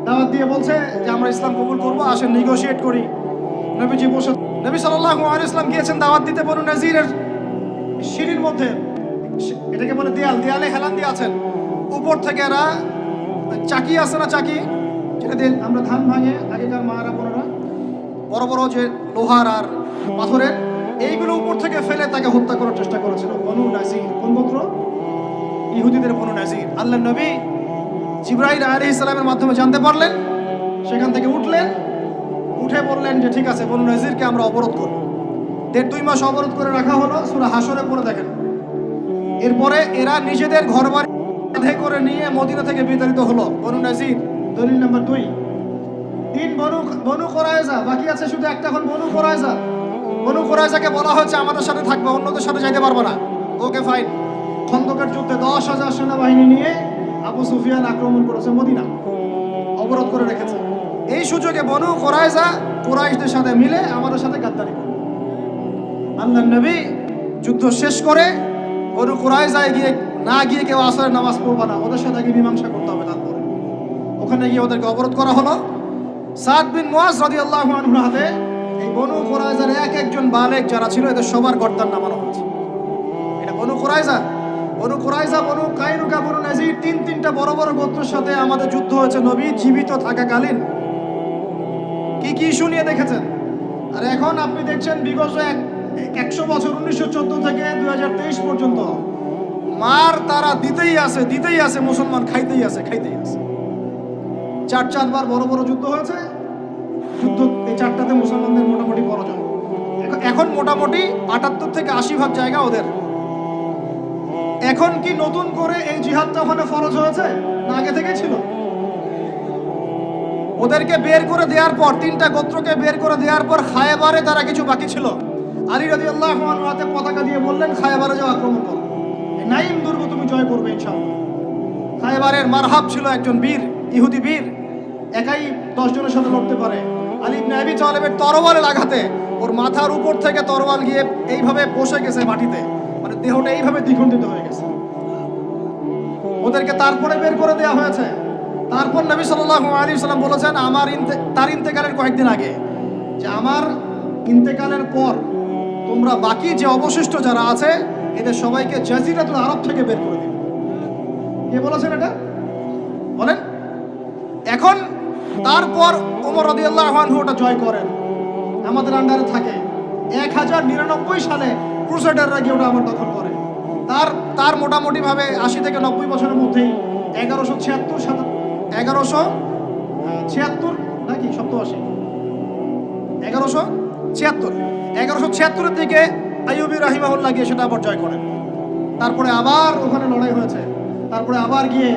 দাওয়াত দিয়ে বলছে যে আমরা ইসলাম কবুল করবো, আসেন নেগোশিয়েট করি। নবীজি বসে, নবী সাল্লাল্লাহু আলাইহি ওয়াসাল্লাম গিয়েছেন দাওয়াত দিতে বনু নাজিরের সিঁড়ির মধ্যে, এটাকে বলে দেয়াল, দেয়ালে হেলান দিয়ে আছেন। উপর থেকে এরা চাকি আছে না, চাকি যেটা দিয়ে আমরা ধান ভাঙে আগেকার মারা বোনেরা, বড় বড় যে লোহার আর পাথরের, এইগুলো উপর থেকে ফেলে তাকে হত্যা করার চেষ্টা করেছিল বনু নাজির। কোন গোত্র? ইহুদিদের বনু নাজির। আল্লাহর নবী জিবরাইল আলাইহিস সালামের মাধ্যমে জানতে পারলেন, সেখান থেকে উঠলেন, উঠে বললেন যে ঠিক আছে, বনু নাজিরকে আমরা অবরোধ করব। 1.5-2 মাস অবরোধ করে রাখা হলো, সূরা হাসরে পড়ে দেখেন। এরপরে এরা নিজেদের ঘরবাড়ি বাঁধে করে নিয়ে মদিনা থেকে বিতাড়িত হলো বনু নাজির। দলিল নাম্বার 2। 3 বনু কুরাইজা, বাকি আছে শুধু একটা, এখন বনু কুরাইজা। বনু কুরাইজাকে বলা হয়েছে আমাদের সাথে থাকবে, অন্যদের সাথে যাইতে পারবে না। Okay fine. খন্দকের যুদ্ধে 10,000 সেনাবাহিনী নিয়ে আবু সুফিয়ান আক্রমণ করেছে মদিনা, অবরোধ করে রেখেছে। এই সুযোগে বনু কুরাইজা কুরাইশদের সাথে মিলে আমাদের সাথে গাদ্দারি করে। আল্লাহর নবী যুদ্ধ শেষ করে বনু কুরাইজায় গিয়ে কেউ আসরের নামাজ পড়বে না, ওদের সাথে গিয়ে মীমাংসা করতে হবে। তারপরে ওখানে গিয়ে ওদেরকে অবরোধ করা হলো। সাদ বিন মুআজ রাদিয়াল্লাহু আনহুর হাতে এই বনু কুরাইজার একজন বালেক যারা ছিল, এদের সবার গর্দান নামানো হয়েছে। এটা বনু কুরাইজা, বনু কাইনুকা, বনু নাজির, তিনটা বড় বড় গোত্রের সাথে আমাদের যুদ্ধ হয়েছে নবী জীবিত থাকাকালীন। কি কি ইস্যু নিয়ে দেখেছেন। আর এখন আপনি দেখছেন বিগত 100 বছর, 1914 থেকে 2023 পর্যন্ত মার তারা দিতেই আছে, মুসলমান খাইতেই আছে। 4বার বড় বড় যুদ্ধ হয়েছে। যুদ্ধ এই 4টাতে মুসলমানদের মোটামুটি পরাজয়। এখন মোটামুটি 78 থেকে 80% জায়গা ওদের। এখন কি নতুন করে এই জিহাদটা ওখানে ফরজ হয়েছে না আগে থেকে ছিল? ওদেরকে বের করে দেওয়ার পর, 3টা গোত্রকে বের করে দেওয়ার পর খায়বারে তারা কিছু বাকি ছিল। আলী রাদিয়াল্লাহু আনহু হাতে পতাকা দিয়ে বললেন খায়বারে যাও, আক্রমণ করো, নাইম দুর্গ তুমি জয় করবে ইনশাআল্লাহ। খায়বারের মারহাব ছিল একজন বীর, ইহুদি বীর, একাই 10 জনের সাথে লড়তে পারে। আলী ইবনে আবি তালেবের তরবারের আঘাতে ওর মাথার উপর থেকে তরবাল গিয়ে এইভাবে বসে গেছে মাটিতে, মানে দেহটা এইভাবে দ্বিখণ্ডিত হয়ে গেছে। ওদেরকে তারপরে বের করে দেওয়া হয়েছে। তারপর নবী সাল্লাল্লাহু আলাইহি ওয়াসাল্লাম বলেছেন তার ইন্তেকালের কয়েকদিন আগে, যে আমার ইন্তেকালের পর তোমরা বাকি যে অবশিষ্ট যারা আছে এদের সবাইকে জাজিরাতুল আরব থেকে বের করে দিবে। কে বলেছেন এটা? বলেন। এখন তারপর ওমর রাদিয়াল্লাহু আনহু ওটা জয় করেন, আমাদের আন্ডারে থাকে। 1099 সালে ক্রুসেডাররা গিয়ে ওটা আমার দখল করে। তার মোটামুটি ভাবে 80 থেকে 90 বছরের মধ্যেই 1176 নাকি 87, 1176 দিকে আইয়ুবী রাহিমাহুল্লাহ গিয়ে সেটা আবার জয় করেন। তারপরে আবার ওখানে লড়াই হয়েছে। তারপরে আবার গিয়ে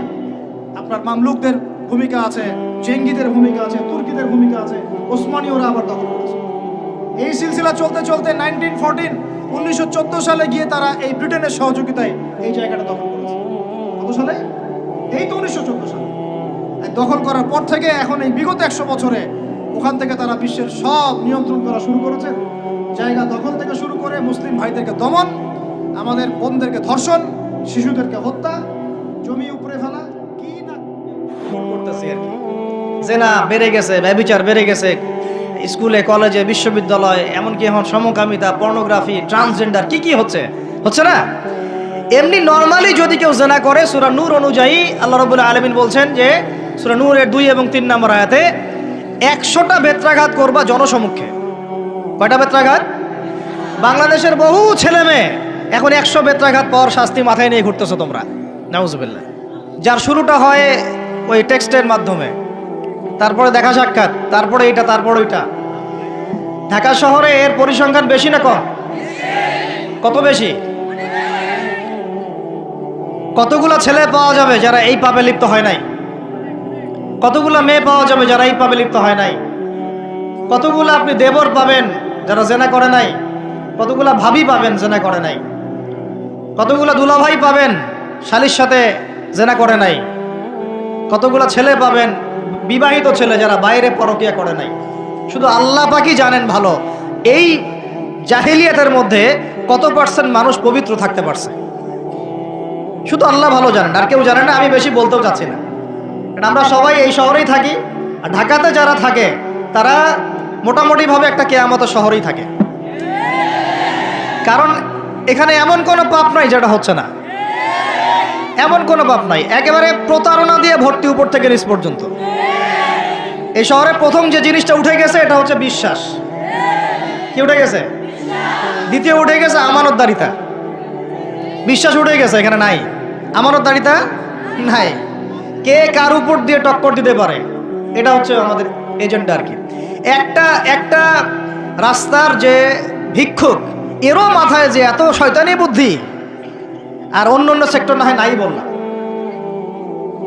আপনার মামলুকদের ভূমিকা আছে, জেঙ্গিদের ভূমিকা আছে, তুর্কিদের ভূমিকা আছে, ওসমানীয়রা আবার দখল করেছে। এই সিলসিলা চলতে চলতে 1914 সালে গিয়ে তারা এই ব্রিটেনের সহযোগিতায় এই জায়গাটা দখল করেছে। কত সালে? এই তো 1914 সালে। দখল করার পর থেকে এখন এই বিগত 100 বছরে ওখান থেকে তারা বিশ্বের সব নিয়ন্ত্রণ করা শুরু করেছে। জায়গা দখল থেকে শুরু করে মুসলিম ভাইদেরকে দমন, আমাদের বোনদেরকে ধর্ষণ, শিশুদেরকে হত্যা, জমি উপরে ফেলা, কি না করতেছে আর কি। জেনা বেড়ে গেছে, ব্যভিচার বেড়ে গেছে, স্কুলে কলেজে বিশ্ববিদ্যালয়ে, এমনকি এখন সমকামিতা, পর্নোগ্রাফি, ট্রান্সজেন্ডার কি হচ্ছে না। এমনি নর্মালি যদি কেউ জেনা করে, সূরা নূর অনুযায়ী আল্লাহ রাব্বুল আলামিন বলছেন যে সূরা নূরের 2 এবং 3 নম্বর আয়াতে 100টা বেত্রাঘাত করবা জনসমক্ষে। কয়টা বেত্রাঘাত? বাংলাদেশের বহু ছেলে মেয়ে এখন 100 বেত্রাঘাত পর শাস্তি মাথায় নিয়ে ঘুরতেছো তোমরা, নাউজুবিল্লাহ। যার শুরুটা হয় ওই টেক্সটের মাধ্যমে, তারপরে দেখা সাক্ষাৎ, তারপরে এটা, তারপরে ওইটা। ঢাকা শহরে এর পরিসংখ্যান বেশি না কম? কত বেশি? কতগুলা ছেলে পাওয়া যাবে যারা এই পাপে লিপ্ত হয় নাই? কতগুলা মেয়ে পাওয়া যাবে যারা এই পাপে লিপ্ত হয় নাই? কতগুলা আপনি দেবর পাবেন যারা জেনা করে নাই? কতগুলা ভাবি পাবেন জেনা করে নাই? কতগুলা দুলাভাই পাবেন শালির সাথে জেনা করে নাই? কতগুলো ছেলে পাবেন বিবাহিত ছেলে যারা বাইরে পরকিয়া করে নাই। শুধু আল্লাহ পাকই জানেন ভালো এই জাহিলিয়াতের মধ্যে কত পার্সেন্ট মানুষ পবিত্র থাকতে পারছে, শুধু আল্লাহ ভালো জানেন, আর কেউ জানে না। আমি বেশি বলতেও চাচ্ছি না, কারণ আমরা সবাই এই শহরেই থাকি। আর ঢাকাতে যারা থাকে তারা মোটামুটিভাবে একটা কেয়ামতের শহরেই থাকে, কারণ এখানে এমন কোনো পাপ নাই যেটা হচ্ছে না, এমন কোনো পাপ নাই। একেবারে প্রতারণা দিয়ে ভর্তি উপর থেকে নিচ পর্যন্ত। এই শহরে প্রথম যে জিনিসটা উঠে গেছে এটা হচ্ছে বিশ্বাস। কি উঠে গেছে? দ্বিতীয় উঠে গেছে আমানতদারিতা। বিশ্বাস উঠে গেছে, এখানে নাই। আমানতদারিতা নাই। কে কার উপর দিয়ে টক্কর দিতে পারে এটা হচ্ছে আমাদের এজেন্ডা আর কি। একটা রাস্তার যে ভিক্ষুক, এরও মাথায় যে এত শয়তানি বুদ্ধি, আর অন্য অন্য সেক্টর না হয় নাই বললাম।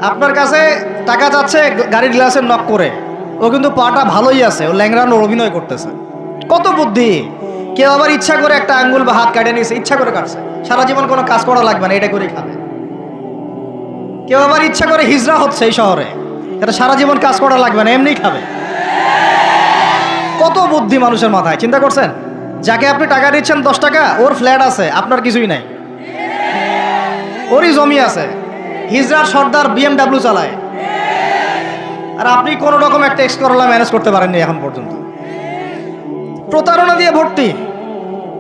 আপনার কাছে টাকা যাচ্ছে গাড়ির গ্লাসে নক করে, ও কিন্তু পাটা ভালোই আছে, ও ল্যাংড়ানোর অভিনয় করতেছে। কত বুদ্ধি! কেউ আবার ইচ্ছা করে একটা আঙ্গুল বা হাত কাটে নিয়েছে, ইচ্ছা করে কাটছে, সারা জীবন কোনো কাজ করা লাগবে না, এটা করেই খাবে। কেউ আবার ইচ্ছা করে হিজড়া হচ্ছে এই শহরে, এটা সারা জীবন কাজ করা লাগবে না, এমনিই খাবে। কত বুদ্ধি মানুষের মাথায়, চিন্তা করছেন? যাকে আপনি টাকা দিচ্ছেন 10 টাকা, ওর ফ্ল্যাট আছে, আপনার কিছুই নাই, ওরই জমি আছে। হিজড়ার সর্দার BMW চালায়, আর আপনি কোনো রকম একটা এক্সকরলা ম্যানেজ করতে পারেননি এখন পর্যন্ত। প্রতারণা দিয়ে ভর্তি,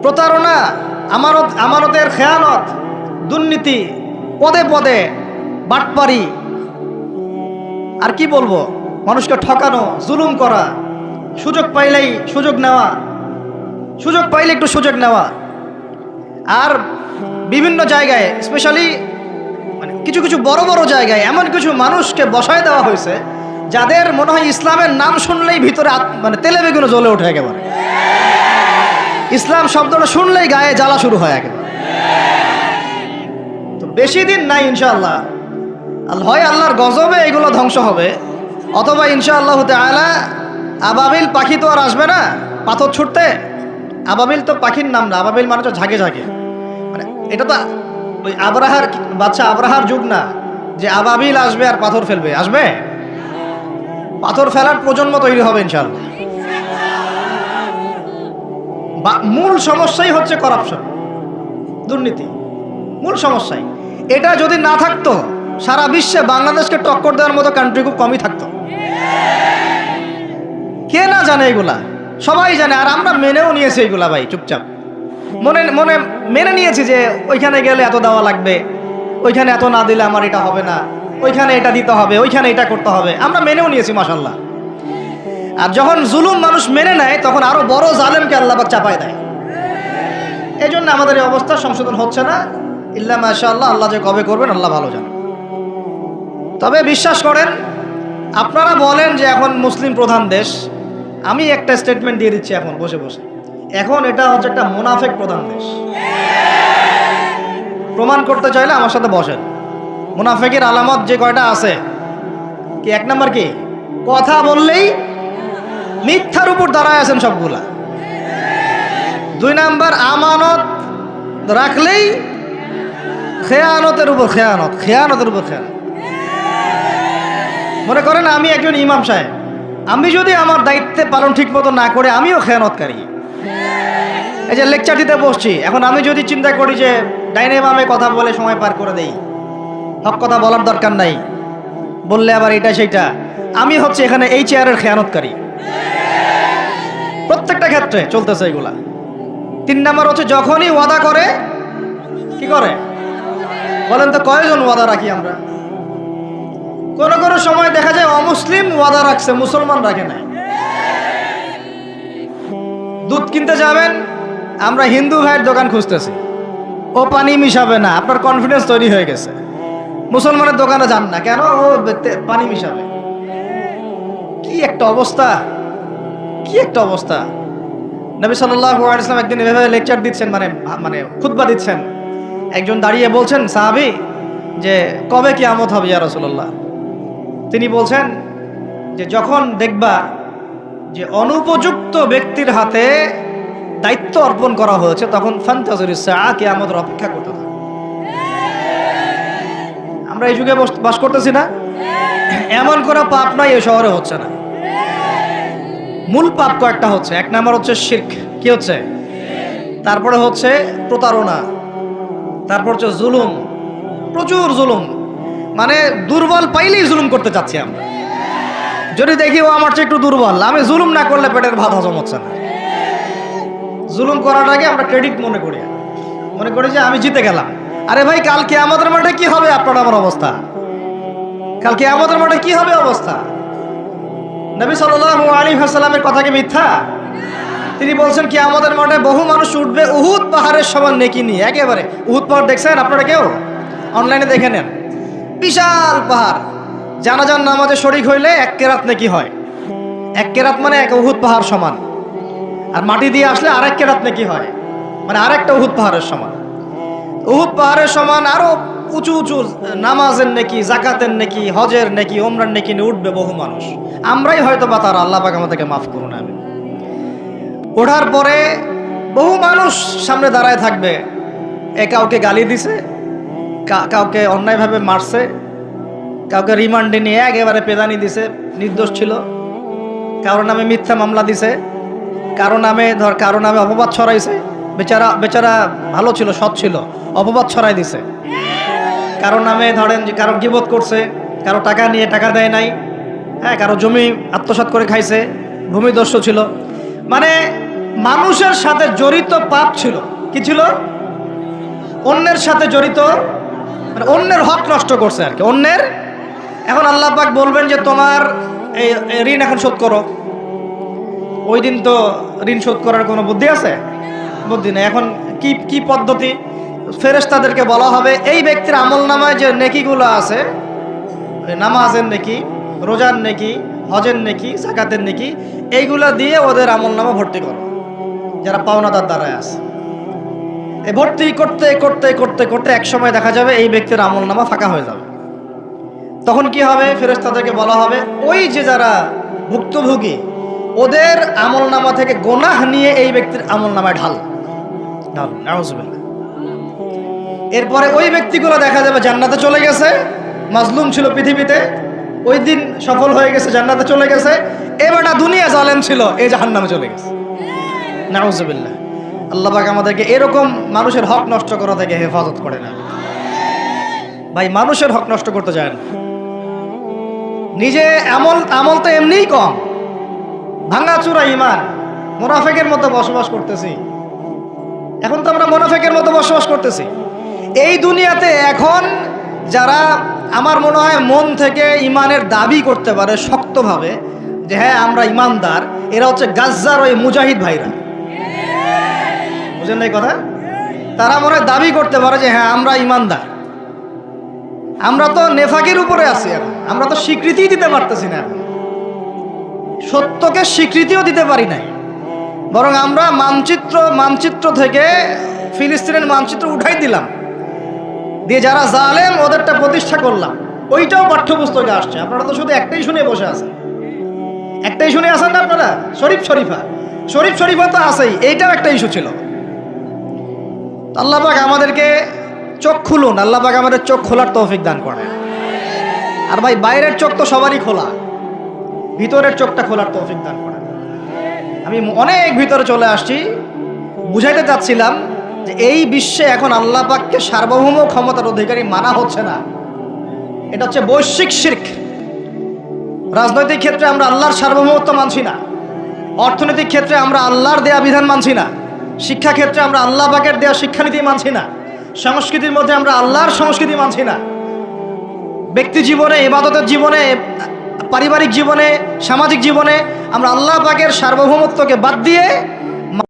প্রতারণা, আমানতের খেয়ানত, দুর্নীতি, পদে পদে বাটপারি, আর কি বলবো, মানুষকে ঠকানো, জুলুম করা, সুযোগ পাইলেই সুযোগ নেওয়া, সুযোগ পাইলে একটু সুযোগ নেওয়া। আর বিভিন্ন জায়গায় স্পেশালি মানে কিছু কিছু বড় বড় জায়গায় এমন কিছু মানুষকে বসায় দেওয়া হয়েছে যাদের মনে হয় ইসলামের নাম শুনলেই ভিতরে মানে তেলে বেগুনে জ্বলে ওঠে একেবারে। ইসলাম শব্দটা শুনলেই গায়ে জ্বালা শুরু হয় একেবারে। তো বেশি দিন নাই ইনশাআল্লাহ, হয় আল্লাহর গজবে এগুলো ধ্বংস হবে, অথবা ইনশাআল্লাহ তাআলা আবাবিল পাখি তো আর আসবে না পাথর ছুটতে। আবাবিল তো পাখির নাম না, আবাবিল মানে তো ঝাঁকে ঝাঁকে, মানে এটা তো ওই আবরাহার বাচ্চা আবরাহার যুগ না যে আবাবিল আসবে আর পাথর ফেলবে। আসবে, পাথর ফেলার প্রজন্ম তৈরি হবে ইনশাআল্লাহ। মূল সমস্যাই হচ্ছে করাপশন, দুর্নীতি, মূল সমস্যাই। এটা যদি না থাকতো সারা বিশ্বে বাংলাদেশকে টক্কর দেওয়ার মতো কান্ট্রি খুব কমই থাকতো। কে না জানে এগুলা? সবাই জানে, আর আমরা মেনেও নিয়েছি এগুলা ভাই, চুপচাপ মনে মনে মেনে নিয়েছি যে ওইখানে গেলে এত দেওয়া লাগবে, ওইখানে এত না দিলে আমার এটা হবে না, ওইখানে এটা দিতে হবে, ওইখানে এটা করতে হবে, আমরা মেনেও নিয়েছি মাশাআল্লাহ। আর যখন জুলুম মানুষ মেনে নেয় তখন আরো বড় জালেমকে আল্লাহ পাক চাপায় দেয়। এই জন্য আমাদের এই অবস্থা সংশোধন হচ্ছে না, ইল্লা মাশাআল্লাহ। আল্লাহ যে কবে করবেন আল্লাহ ভালো জানেন। তবে বিশ্বাস করেন, আপনারা বলেন যে এখন মুসলিম প্রধান দেশ, আমি একটা স্টেটমেন্ট দিয়ে দিচ্ছি এখন বসে বসে, এখন এটা হচ্ছে একটা মুনাফেক প্রধান দেশ। প্রমাণ করতে চাইলে আমার সাথে বসেন। মুনাফেকের আলামত যে কয়টা আছে, কি এক নাম্বার কি, কথা বললেই মিথ্যার উপর দাঁড়ায় আছেন সবগুলা। 2 নাম্বার, আমানত রাখলেই খেয়ানতের উপর খেয়ানত, খেয়ানতের উপর খেয়ানত। মনে করেন আমি একজন ইমাম সাহেব, আমি যদি আমার দায়িত্বে পালন ঠিক মতো না করে আমিও খেয়ানতকারী। এই যে লেকচার দিতে বসছি, এখন আমি যদি চিন্তা করি যে ডাইনে বামে কথা বলে সময় পার করে দেই, হক কথা বলার দরকার নাই, বললে আবার এটা সেইটা, আমি হচ্ছে এখানে এই চেয়ারের খেয়ানতকারী। প্রত্যেকটা ক্ষেত্রে চলতেছে এগুলা। 3 নাম্বার হচ্ছে যখনই ওয়াদা করে, কি করে বলেন তো, কয়জন ওয়াদা রাখি আমরা? কোন কোন সময় দেখা যায় অমুসলিম ওয়াদা রাখছে, মুসলমান রাখে নাই। দুধ কিনতে যাবেন, আমরা হিন্দু ভাইয়ের দোকান খুঁজতেছি, ও পানি মিশাবে না, আপনার কনফিডেন্স তৈরি হয়ে গেছে। মুসলমানের দোকানে যান না কেন, ও পানি মিশাবে। কি একটা অবস্থা, কি একটা অবস্থা। নবী সাল্লাল্লাহু আলাইহি ওয়াসাল্লাম একদিন এভাবে লেকচার দিচ্ছেন, মানে খুতবা দিচ্ছেন। একজন দাঁড়িয়ে বলছেন, সাহাবী, যে কবে কিয়ামত হবে ইয়া রাসূলুল্লাহ? তিনি বলছেন যে যখন দেখবা যে অনুপযুক্ত ব্যক্তির হাতে দায়িত্ব অর্পণ করা হয়েছে, তখন ফান্তাযিরিস সাআ, কিয়ামতের অপেক্ষা করতে থাকো। আমরা এই যুগে বাস করতেছি না? এমন কোনো পাপ নাই এই শহরে হচ্ছে না। মূল পাপ কয়েকটা হচ্ছে। এক নাম্বার হচ্ছে শিরক, কি হচ্ছে? তারপরে হচ্ছে প্রতারণা, তারপর হচ্ছে জুলুম, প্রচুর জুলুম, মানে দুর্বল পাইলেই জুলুম করতে চাচ্ছি আমরা। যদি দেখি ও আমার চেয়ে একটু দুর্বল, আমি জুলুম না করলে পেটের ভাত হজম হচ্ছে না। জুলুম করাটাকে আমরা ক্রেডিট মনে করি, মনে করি যে আমি জিতে গেলাম। আরে ভাই, কাল কিয়ামতের মাঠে কি হবে আপনার আমার অবস্থা? কাল কিয়ামতের মাঠে কি হবে অবস্থা? নবী সাল্লাল্লাহু আলাইহি ওয়াসাল্লামের কথা কি মিথ্যা? তিনি বলছেন কিয়ামতের মাঠে বহু মানুষ উঠবে উহুদ পাহাড়ের সমান নেকি নিয়ে। একেবারে উহুদ পাহাড় দেখছেন আপনারা কেউ? অনলাইনে দেখে নেন, বিশাল পাহাড়। জানাজার নামাজে শরীক হইলে 1 কেরাত নেকি হয়। 1 কেরাত মানে 1 উহুদ পাহাড় সমান। আর মাটি দিয়ে আসলে আরেক কেরাত নেকি হয়, মানে আরেকটা উহুদ পাহাড়ের সমান। উহুদ পাহাড়ের সমান আরো উঁচু উঁচু নামাজের নেকি, জাকাতের নেকি, হজের নেকি, ওমরার নেকি নিয়ে উঠবে বহু মানুষ। আমরাই হয়তো বা তারা, আল্লাহ পাক আমাদেরকে মাফ করুন। আমি ওঠার পরে বহু মানুষ সামনে দাঁড়ায় থাকবে। কাউকে গালি দিছে, কাউকে অন্যায়ভাবে মারছে, কাউকে রিমান্ডে নিয়ে একেবারে পেদানি দিছে, নির্দোষ ছিল। কারো নামে মিথ্যা মামলা দিছে, কারো নামে অপবাদ ছড়াইছে। বেচারা ভালো ছিল, সৎ ছিল, অপবাদ ছড়াই দিছে। কারো নামে ধরেন যে কারো গীবত করছে, কারো টাকা নিয়ে টাকা দেয় নাই, হ্যাঁ, কারো জমি আত্মসাৎ করে খাইছে, ভূমিদস্যু ছিল। মানে মানুষের সাথে জড়িত পাপ ছিল। কি ছিল? অন্যের সাথে জড়িত, মানে অন্যের হক নষ্ট করছে আর কি, অন্যের। এখন আল্লাহ পাক বলবেন যে তোমার এই ঋণ এখন শোধ করো। ওই দিন তো ঋণ শোধ করার কোনো বুদ্ধি আছে? বুদ্ধি নেই। এখন কি পদ্ধতি? ফেরেশতাদেরকে বলা হবে এই ব্যক্তির আমলনামায় যে নেকিগুলো আছে, নামাজের নেকি, রোজার নেকি, হজের নেকি, যাকাতের নেকি, এইগুলা দিয়ে ওদের আমলনামা ভর্তি করো, যারা পাওনাদার দ্বারায় আছে। এই ভর্তি করতে করতে করতে করতে এক সময় দেখা যাবে এই ব্যক্তির আমলনামা ফাঁকা হয়ে যাবে। তখন কি হবে? ফেরেশতাদেরকে বলা হবে ওই যে যারা ভুক্তভোগী, ওদের আমলনামা থেকে গোনাহ নিয়ে এই ব্যক্তির আমলনামায় ঢাল। নাউজুবিল্লাহ। এরপরে ওই ব্যক্তিগুলো দেখা যাবে জান্নাতে চলে গেছে, মাজলুম ছিল পৃথিবীতে, ওই দিন সফল হয়ে গেছে, জান্নাতে চলে গেছে। এবারটা দুনিয়া জালেম ছিল, এই জাহান্নামে চলে গেছে। নাউজুবিল্লাহ। আল্লাহ পাক আমাদেরকে এরকম মানুষের হক নষ্ট করা থেকে হেফাজত করে না। ভাই, মানুষের হক নষ্ট করতে যায় না। নিজে আমল তো এমনিই কম, ভাঙাচুরা ইমান, মুনাফিকের মতো বসবাস করতেছি। এখন তো আমরা মুনাফিকের মতো বসবাস করতেছি এই দুনিয়াতে। এখন যারা আমার মনে হয় মন থেকে ইমানের দাবি করতে পারে শক্তভাবে যে হ্যাঁ আমরা ইমানদার, এরা হচ্ছে গাজ্জার ওই মুজাহিদ ভাইরা। বুঝেন না এই কথা? তারা মনে হয় দাবি করতে পারে যে হ্যাঁ আমরা ইমানদার। আমরা তো নেফাকের উপরে আছি এখন, আমরা তো স্বীকৃতি দিতে পারতেছি না, এখন সত্যকে স্বীকৃতিও দিতে পারি নাই। বরং আমরা মানচিত্র থেকে ফিলিস্তিনের মানচিত্র উঠাই দিলাম, দিয়ে যারা জালেম ওদেরটা প্রতিষ্ঠা করলাম। ওইটাও পাঠ্যপুস্তকে আসছে। আপনারা তো শুধু একটাই শুনে বসে আছেন, একটাই শুনে আছেন না আপনারা? শরীফ শরীফা তো আছেই, এইটাও একটা ইস্যু ছিল। আল্লাহ পাক আমাদেরকে চোখ খুলুন, আল্লাহ পাক আমাদের চোখ খোলার তৌফিক দান করেন। আর ভাই, বাইরের চোখ তো সবারই খোলা, ভিতরের চোখটা খোলার তৌফিক দান করেন। আমি অনেক ভিতরে চলে আসছি, বুঝাইতে চাচ্ছিলাম যে এই বিশ্বে এখন আল্লাহ পাককে সার্বভৌম ক্ষমতার অধিকারী মানা হচ্ছে না। এটা হচ্ছে বৈশ্বিক শিরক। রাজনৈতিক ক্ষেত্রে আমরা আল্লাহর সার্বভৌমত্ব মানছি না, অর্থনৈতিক ক্ষেত্রে আমরা আল্লাহর দেয়া বিধান মানছি না, শিক্ষা ক্ষেত্রে আমরা আল্লাহ পাকের দেয়া শিক্ষানীতি মানছি না, সংস্কৃতির মধ্যে আমরা আল্লাহর সংস্কৃতি মানছি না, ব্যক্তি জীবনে, ইবাদতের জীবনে, পারিবারিক জীবনে, সামাজিক জীবনে আমরা আল্লাহ পাকের সার্বভৌমত্বকে বাদ দিয়ে